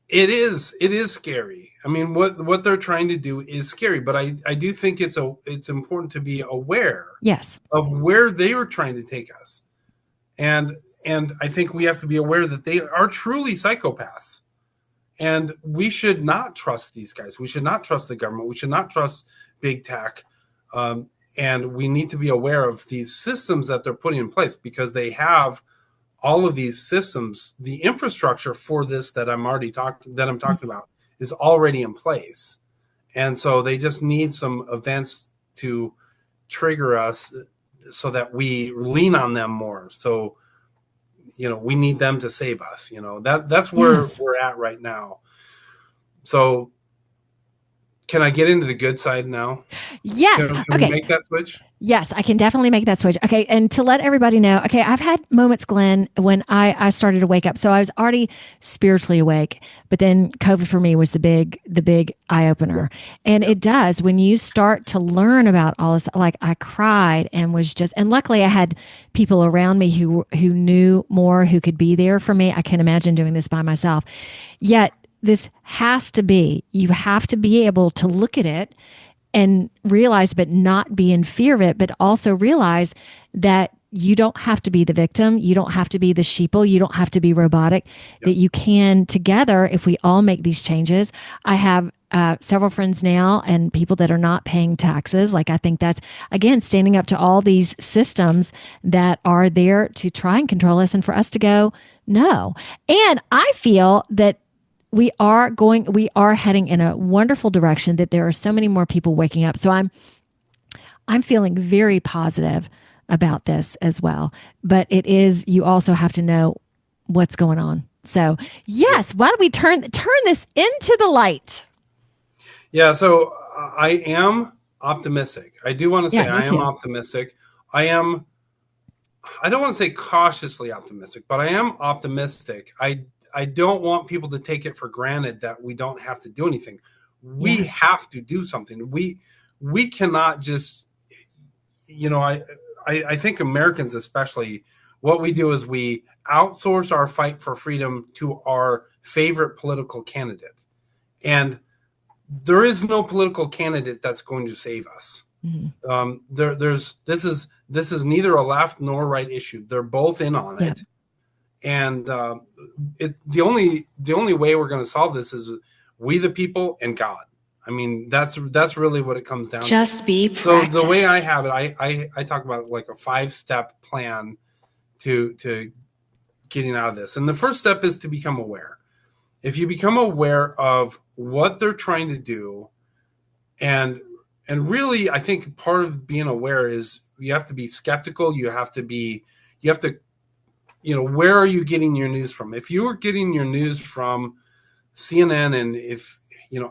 it is scary. I mean, what they're trying to do is scary, but I do think it's important to be aware of where they are trying to take us. And I think we have to be aware that they are truly psychopaths, and we should not trust these guys. We should not trust the government. We should not trust big tech. And we need to be aware of these systems that they're putting in place, because they have all of these systems. The infrastructure for this that I'm talking about is already in place. And so they just need some events to trigger us so that we lean on them more. So, we need them to save us. That's where we're at right now. So, can I get into the good side now? Yes. Can we make that switch? Yes, I can definitely make that switch. Okay. And to let everybody know, okay, I've had moments, Glenn, when I started to wake up. So I was already spiritually awake, but then COVID for me was the big eye opener. And it does, when you start to learn about all this, like I cried and and luckily I had people around me who knew more, who could be there for me. I can't imagine doing this by myself. Yet, you have to be able to look at it and realize, but not be in fear of it, but also realize that you don't have to be the victim. You don't have to be the sheeple. You don't have to be robotic, that you can together, if we all make these changes. I have several friends now and people that are not paying taxes. Like, I think that's, again, standing up to all these systems that are there to try and control us, and for us to go, no. And I feel that we are heading in a wonderful direction, that there are so many more people waking up. So I'm feeling very positive about this as well. But it is, you also have to know what's going on. So yes, why don't we turn this into the light? Yeah, so I am optimistic. I do want to say I am optimistic. I don't want to say cautiously optimistic, but I am optimistic. I don't want people to take it for granted that we don't have to do anything. We have to do something. We cannot just, I think Americans especially, what we do is we outsource our fight for freedom to our favorite political candidate. And there is no political candidate that's going to save us. Mm-hmm. This is neither a left nor right issue. They're both in on it. And the only way we're going to solve this is we the people and God. I mean, that's really what it comes down to. Just be practice. So the way I have it, I talk about like a 5-step plan to getting out of this. And the first step is to become aware. If you become aware of what they're trying to do, and really, I think part of being aware is you have to be skeptical. You have to, where are you getting your news from? If you are getting your news from CNN, and if,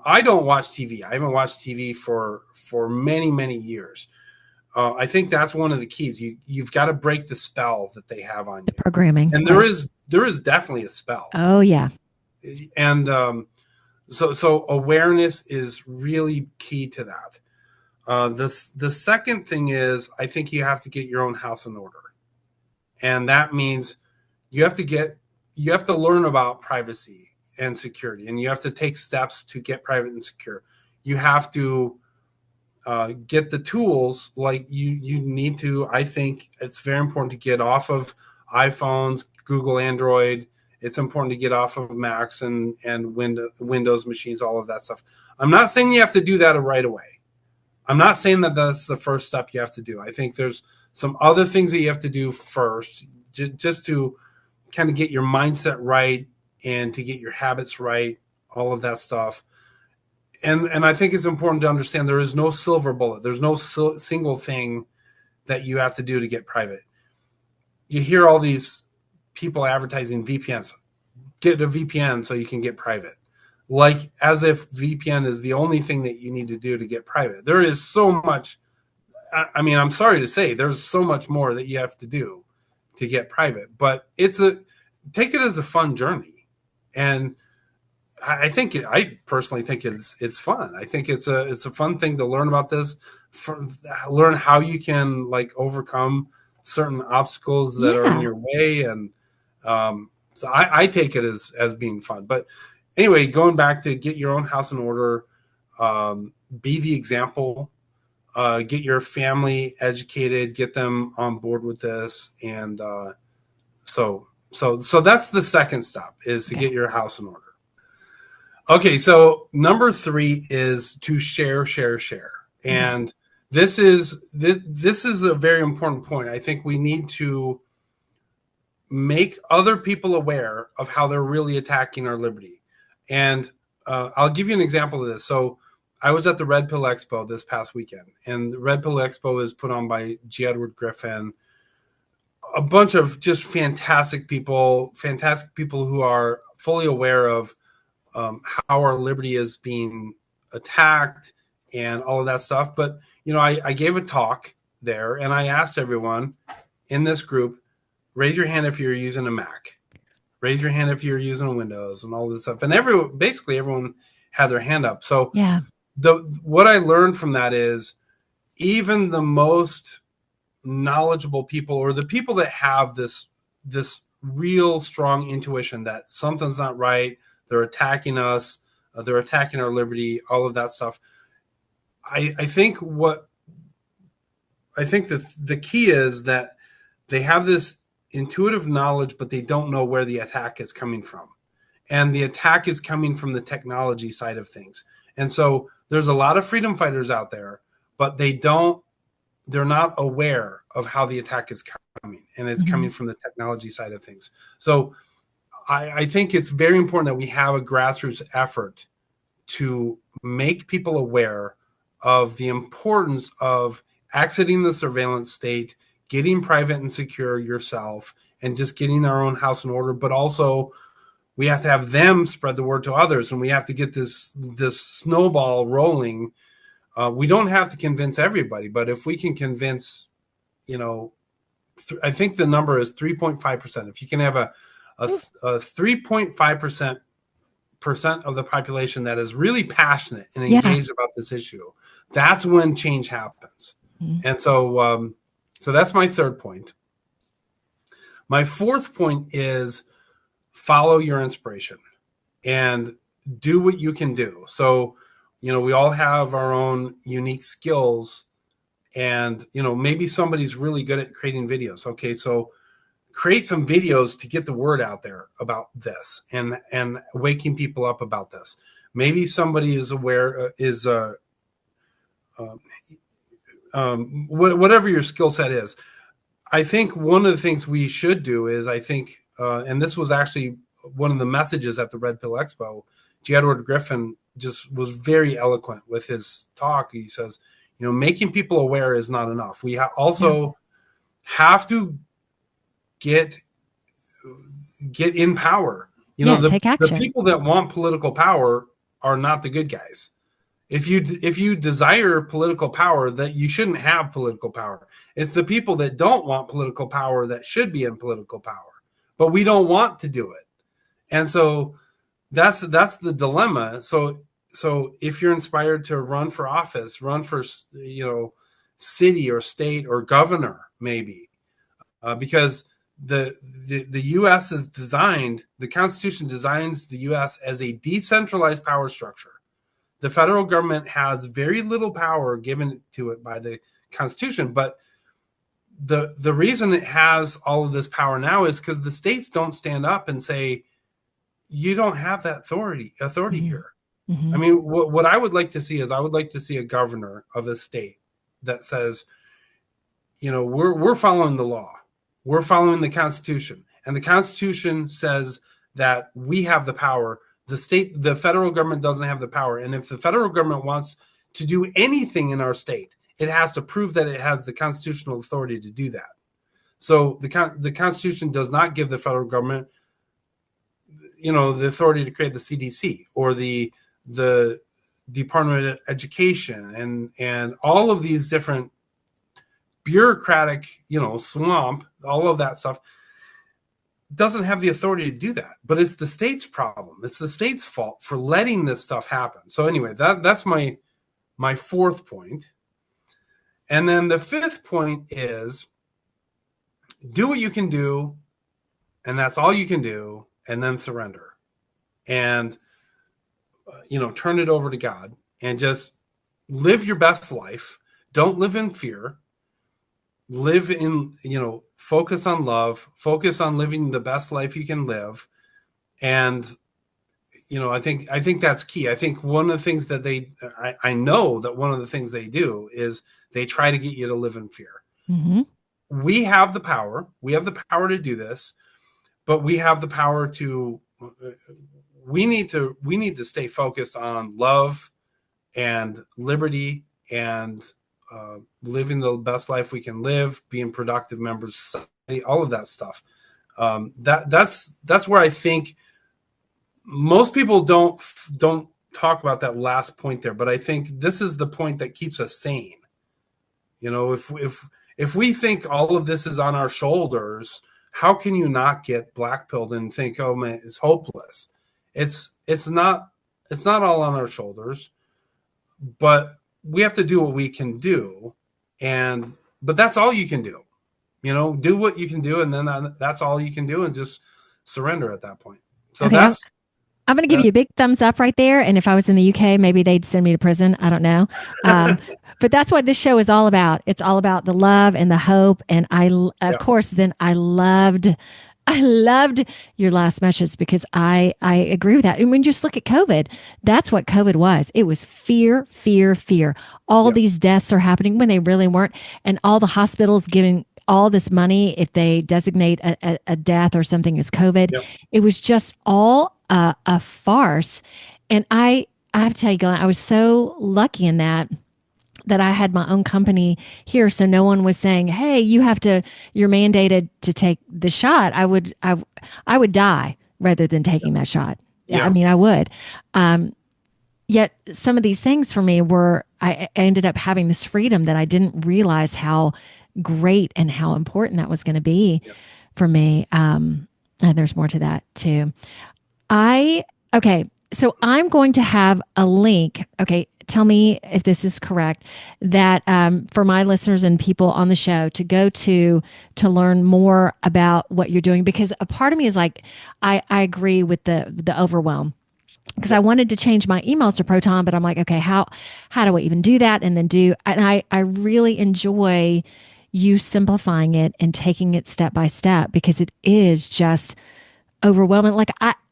I don't watch TV. I haven't watched TV for many, many years. I think that's one of the keys. You've got to break the spell that they have on you. The programming. And there is definitely a spell. Oh, yeah. And so awareness is really key to that. The second thing is, I think you have to get your own house in order. And that means you have to learn about privacy and security, and you have to take steps to get private and secure. You have to get the tools, like you need to. I think it's very important to get off of iPhones, Google Android. It's important to get off of Macs and Windows machines, all of that stuff. I'm not saying you have to do that right away. I'm not saying that that's the first step you have to do. I think there's some other things that you have to do first, just to kind of get your mindset right and to get your habits right, all of that stuff. And I think it's important to understand there is no silver bullet. There's no single thing that you have to do to get private. You hear all these people advertising VPNs. Get a VPN so you can get private. Like as if VPN is the only thing that you need to do to get private. There is so much. I mean, I'm sorry to say, there's so much more that you have to do to get private. But take it as a fun journey. And I personally think it's fun. I think it's a fun thing to learn about this, learn how you can like overcome certain obstacles that are in your way. And so I take it as being fun. But anyway, going back to get your own house in order, be the example, get your family educated, get them on board with this. And so that's the second step, is to get your house in order. Okay, so number 3 is to share. And this is a very important point. I think we need to make other people aware of how they're really attacking our liberty. And I'll give you an example of this. So I was at the Red Pill Expo this past weekend, and the Red Pill Expo is put on by G. Edward Griffin, a bunch of just fantastic people who are fully aware of how our liberty is being attacked and all of that stuff. But, I gave a talk there, and I asked everyone in this group, raise your hand if you're using a Mac, raise your hand if you're using Windows, and all this stuff. And basically everyone had their hand up. So what I learned from that is, even the most knowledgeable people, or the people that have this real strong intuition that something's not right, they're attacking us, they're attacking our liberty, all of that stuff. I think the key is that they have this intuitive knowledge, but they don't know where the attack is coming from. And the attack is coming from the technology side of things. And so there's a lot of freedom fighters out there, but they're not aware of how the attack is coming, and it's coming from the technology side of things. So I think it's very important that we have a grassroots effort to make people aware of the importance of exiting the surveillance state, getting private and secure yourself, and just getting our own house in order. But also, we have to have them spread the word to others, and we have to get this snowball rolling. We don't have to convince everybody, but if we can convince, I think the number is 3.5%. If you can have a 3.5% of the population that is really passionate and engaged about this issue, that's when change happens. And so that's my third point. My fourth point is follow your inspiration and do what you can do. So, we all have our own unique skills, and, maybe somebody's really good at creating videos. Okay, so create some videos to get the word out there about this and waking people up about this. Maybe somebody is aware, whatever your skill set is. I think one of the things we should do is, and this was actually one of the messages at the Red Pill Expo, G. Edward Griffin just was very eloquent with his talk. He says, making people aware is not enough. We also have to get in power. Take action. The people that want political power are not the good guys. If you desire political power, that you shouldn't have political power. It's the people that don't want political power that should be in political power, but we don't want to do it. And so that's the dilemma. So if you're inspired to run for office, run for city or state or governor, maybe, because the U.S. is designed. The Constitution designs the U.S. as a decentralized power structure. The federal government has very little power given to it by the Constitution, but the reason it has all of this power now is because the states don't stand up and say, you don't have that authority here. I mean, what I would like to see is, I would like to see a governor of a state that says, we're following the law. We're following the Constitution. And the Constitution says that we have the power. The federal government doesn't have the power. And if the federal government wants to do anything in our state, it has to prove that it has the constitutional authority to do that. So the Constitution does not give the federal government, the authority to create the CDC or the Department of Education and all of these different bureaucratic, swamp, all of that stuff doesn't have the authority to do that. But it's the state's problem. It's the state's fault for letting this stuff happen. So anyway, that's my fourth point. And then the fifth point is, do what you can do, and that's all you can do, and then surrender. And turn it over to God and just live your best life. Don't live in fear. Live in, focus on love, focus on living the best life you can live. And, I think that's key. I think one of the things that I know that one of the things they do is they try to get you to live in fear. We have the power. We have the power to do this, but we have the power to, we need to stay focused on love and liberty and living the best life we can live, being productive members of society, all of that stuff. That's where I think most people don't talk about that last point there, but I think this is the point that keeps us sane. If we think all of this is on our shoulders, how can you not get blackpilled and think, oh man, it's hopeless? It's not all on our shoulders, but we have to do what we can do. But that's all you can do. Do what you can do, and then that's all you can do, and just surrender at that point. So okay, I'm going to give you a big thumbs up right there. And if I was in the UK, maybe they'd send me to prison. I don't know. But that's what this show is all about. It's all about the love and the hope. And of course, then I loved I loved your last message because I agree with that. And when you just look at COVID, that's what COVID was. It was fear, fear, fear. All Yep. these deaths are happening when they really weren't. And all the hospitals giving all this money if they designate a death or something as COVID. Yep. It was just all a farce. And I have to tell you, Glenn, I was so lucky in that I had my own company here, so no one was saying, "Hey, you're mandated to take the shot." I would die rather than taking that shot. Yeah, I Yeah. mean, I would. Um, Yet some of these things for me were I ended up having this freedom that I didn't realize how great and how important that was going to be Yeah. for me. And there's more to that too. I okay. So I'm going to have a link. Okay, tell me if this is correct. That for my listeners and people on the show to go to learn more about what you're doing, because a part of me is like, I agree with the overwhelm because I Yep. wanted to change my emails to Proton, but I'm like, okay, how do I even do that? And I really enjoy you simplifying it and taking it step by step because it is just overwhelming. Like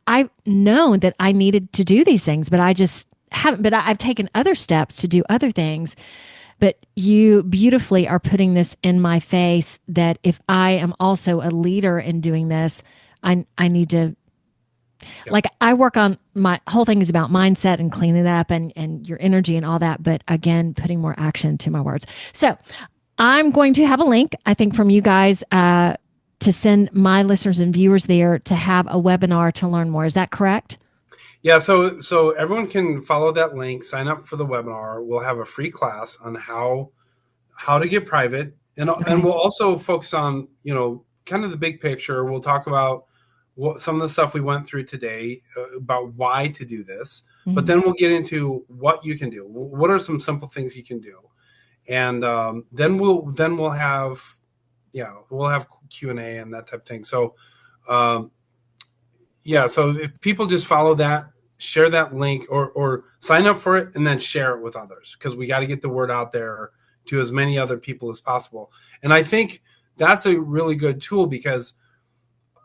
I've known that I needed to do these things, but I just haven't. But I've taken other steps to do other things. But you beautifully are putting this in my face that if I am also a leader in doing this, I need to Yep. like I work on my whole thing is about mindset and cleaning it up and your energy and all that. But again, putting more action to my words. So I'm going to have a link, I think, from you guys to send my listeners and viewers there to have a webinar to learn more. Is that correct? Yeah, so everyone can follow that link, sign up for the webinar. We'll have a free class on how to get private, and Okay. we'll also focus on, kind of the big picture. We'll talk about what some of the stuff we went through today, about why to do this, but Mm-hmm. then we'll get into what you can do. What are some simple things you can do, and then we'll have, we'll have Q&A and that type of thing. So um, yeah, so if people just follow that, share that link, or sign up for it and then share it with others, because we got to get the word out there to as many other people as possible. And I think that's a really good tool, because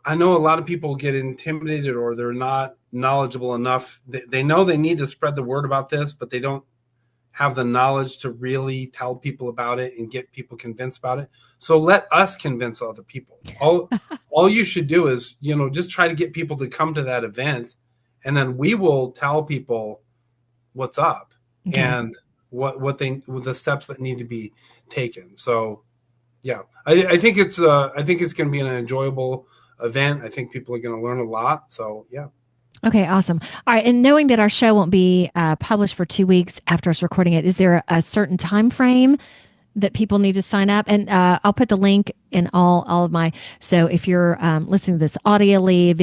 I know a lot of people get intimidated, or they're not knowledgeable enough. They know they need to spread the word about this, but they don't have the knowledge to really tell people about it and get people convinced about it. So let us convince other people. All you should do is, just try to get people to come to that event, and then we will tell people what's up Okay. and what the steps that need to be taken. So yeah, I think it's going to be an enjoyable event. I think people are going to learn a lot. So yeah. Okay, awesome. All right, and knowing that our show won't be published for 2 weeks after us recording it, is there a certain time frame that people need to sign up? And I'll put the link in all of my. So if you're listening to this audioly,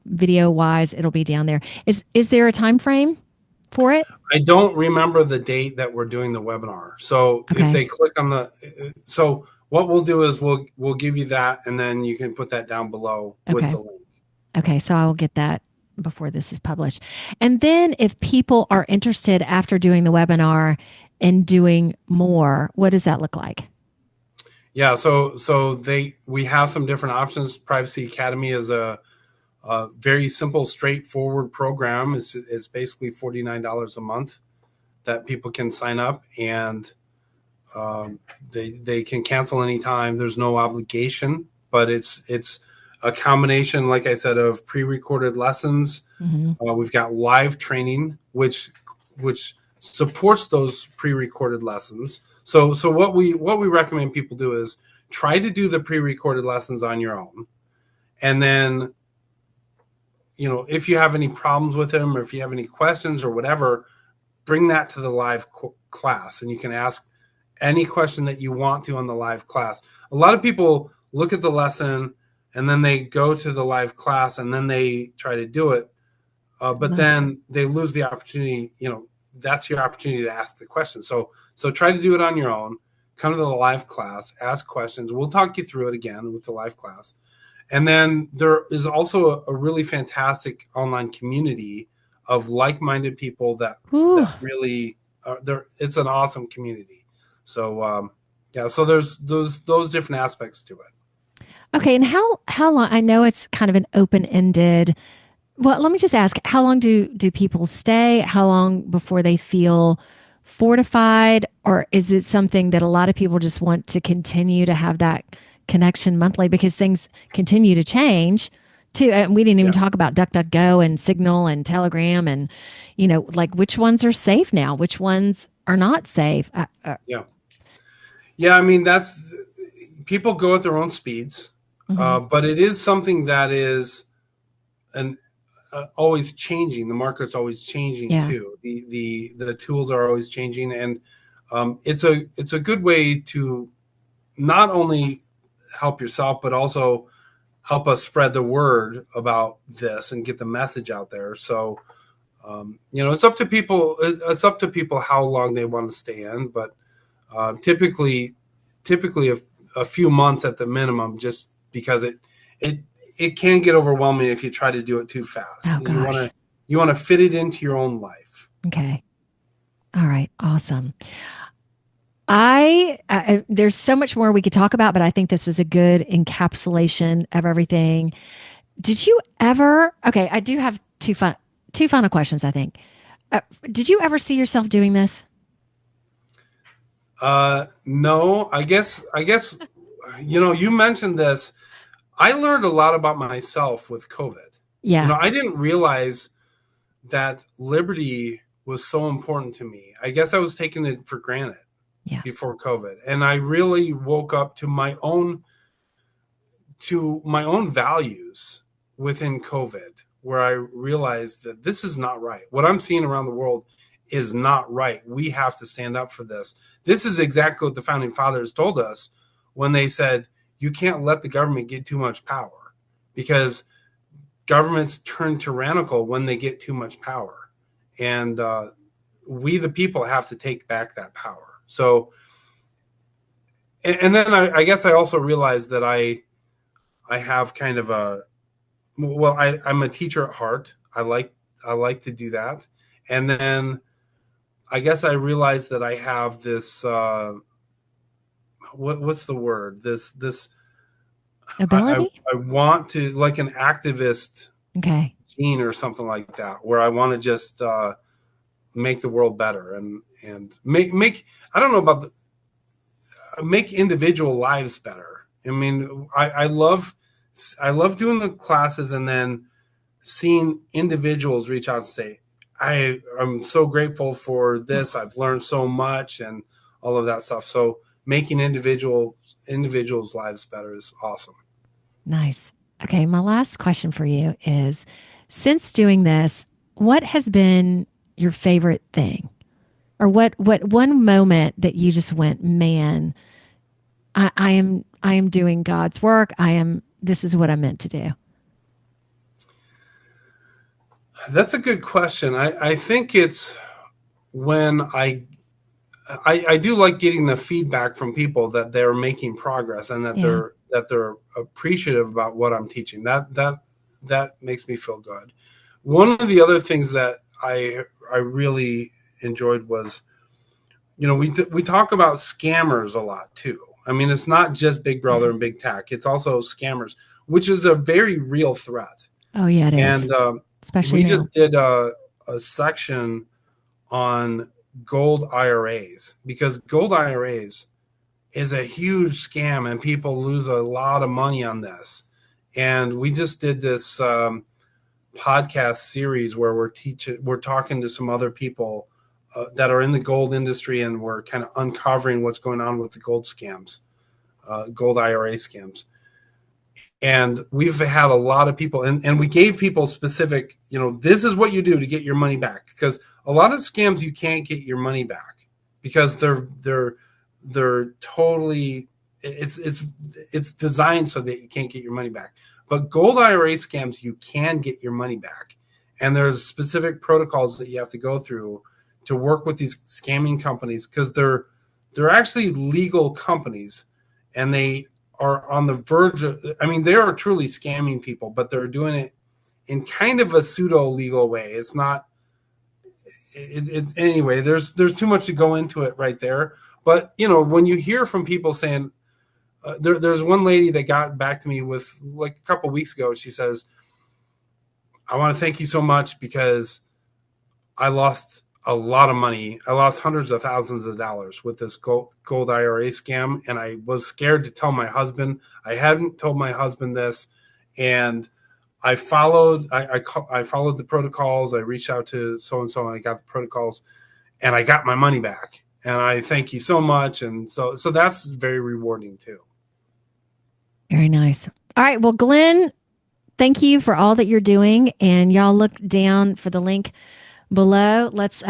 video wise, it'll be down there. Is there a time frame for it? I don't remember the date that we're doing the webinar. So if Okay. they click on so what we'll do is we'll give you that, and then you can put that down below with Okay. the link. Okay. So I will get that before this is published. And then if people are interested after doing the webinar and doing more, what does that look like? Yeah. So we have some different options. Privacy Academy is a very simple, straightforward program. It's basically $49 a month that people can sign up, and they can cancel anytime. There's no obligation, but it's a combination, like I said, of pre-recorded lessons. Mm-hmm. We've got live training, which supports those pre-recorded lessons. So what we recommend people do is try to do the pre-recorded lessons on your own, and then, if you have any problems with them, or if you have any questions or whatever, bring that to the live class, and you can ask any question that you want to on the live class. A lot of people look at the lesson and then they go to the live class and then they try to do it, but then they lose the opportunity. That's your opportunity to ask the question. So try to do it on your own. Come to the live class, ask questions. We'll talk you through it again with the live class. And then there is also a really fantastic online community of like-minded people Ooh. that really are there. It's an awesome community. So yeah, so there's those different aspects to it. Okay, and how long? I know it's kind of an open-ended. Well, let me just ask, how long do people stay? How long before they feel fortified? Or is it something that a lot of people just want to continue to have that connection monthly because things continue to change too? And we didn't even Yeah. talk about DuckDuckGo and Signal and Telegram and, like which ones are safe now, which ones are not safe. Yeah. Yeah. I mean, people go at their own speeds, Mhm. but it is something that is an always changing. The market's always changing Yeah. too. The tools are always changing, and it's a good way to not only help yourself but also help us spread the word about this and get the message out there. So it's up to people. It's up to people how long they want to stay in, but typically a few months at the minimum, just because it it can get overwhelming if you try to do it too fast. Oh gosh. You want to fit it into your own life. Okay. All right. Awesome. There's so much more we could talk about, but I think this was a good encapsulation of everything. Did you ever? Okay, I do have two final questions. I think. Did you ever see yourself doing this? No, I guess you mentioned this. I learned a lot about myself with COVID. Yeah. I didn't realize that liberty was so important to me. I guess I was taking it for granted Yeah. before COVID, and I really woke up to my own values within COVID, where I realized that this is not right. What I'm seeing around the world is not right. We have to stand up for this. This is exactly what the founding fathers told us when they said, you can't let the government get too much power, because governments turn tyrannical when they get too much power. And we, the people, have to take back that power. So, and then I guess I also realized that I have kind of I'm a teacher at heart. I like to do that. And then I guess I realized that I have this what's the word? This Ability. I want to, like, an activist Okay. gene or something like that, where I want to just make the world better and make I don't know about make individual lives better. I mean, I love doing the classes and then seeing individuals reach out and say, I'm so grateful for this. I've learned so much and all of that stuff. So making individuals' lives better is awesome. Nice. Okay. My last question for you is, since doing this, what has been your favorite thing, or what one moment that you just went, man, I am doing God's work. This is what I'm meant to do. That's a good question. I think it's when I do like getting the feedback from people that they're making progress and Yeah. that they're appreciative about what I'm teaching. That makes me feel good. One of the other things that I really enjoyed was, we talk about scammers a lot too. I mean, it's not just Big Yeah. Brother and Big Tech; it's also scammers, which is a very real threat. Oh, yeah, it is. And Especially we now. just did a section on gold IRAs, because gold IRAs is a huge scam and people lose a lot of money on this. And we just did this podcast series where we're talking to some other people that are in the gold industry, and we're kind of uncovering what's going on with the gold scams, gold IRA scams. And we've had a lot of people, and we gave people specific, this is what you do to get your money back, because a lot of scams you can't get your money back because they're totally, it's designed so that you can't get your money back. But gold IRA scams, you can get your money back, and there's specific protocols that you have to go through to work with these scamming companies, because they're actually legal companies, and they are on the verge of, I mean, they are truly scamming people, but they're doing it in kind of a pseudo legal way. It's not, anyway, there's too much to go into it right there. But, when you hear from people saying, there's one lady that got back to me with like a couple weeks ago. She says, I want to thank you so much because I lost a lot of money. I lost hundreds of thousands of dollars with this gold IRA scam. And I was scared to tell my husband. I hadn't told my husband this. And I followed the protocols. I reached out to so-and-so and I got the protocols and I got my money back. And I thank you so much. And so that's very rewarding too. Very nice. All right. Well, Glenn, thank you for all that you're doing. And y'all look down for the link below. Let's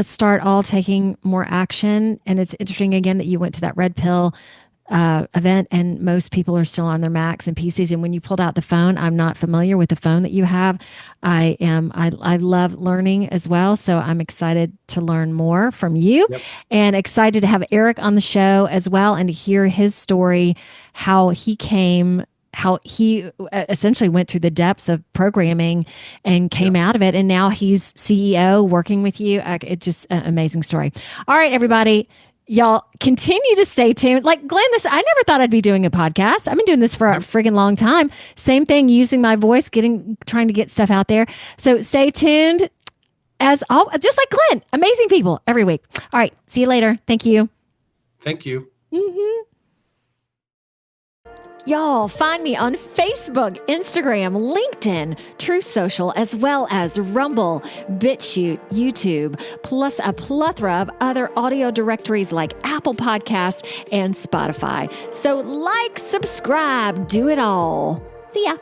start all taking more action. And it's interesting again that you went to that red pill event and most people are still on their Macs and PCs. And when you pulled out the phone, I'm not familiar with the phone that you have. I love learning as well. So I'm excited to learn more from you. Yep. And excited to have Eric on the show as well and to hear his story, how he essentially went through the depths of programming and came out of it. And now he's CEO working with you. It's just an amazing story. All right, everybody. Y'all continue to stay tuned. Like Glenn, I never thought I'd be doing a podcast. I've been doing this for a friggin' long time. Same thing, using my voice, trying to get stuff out there. So stay tuned as all, just like Glenn, amazing people every week. All right. See you later. Thank you. Thank you. Mm-hmm. Y'all, find me on Facebook, Instagram, LinkedIn, Truth Social, as well as Rumble, BitChute, YouTube, plus a plethora of other audio directories like Apple Podcasts and Spotify. So like, subscribe, do it all. See ya.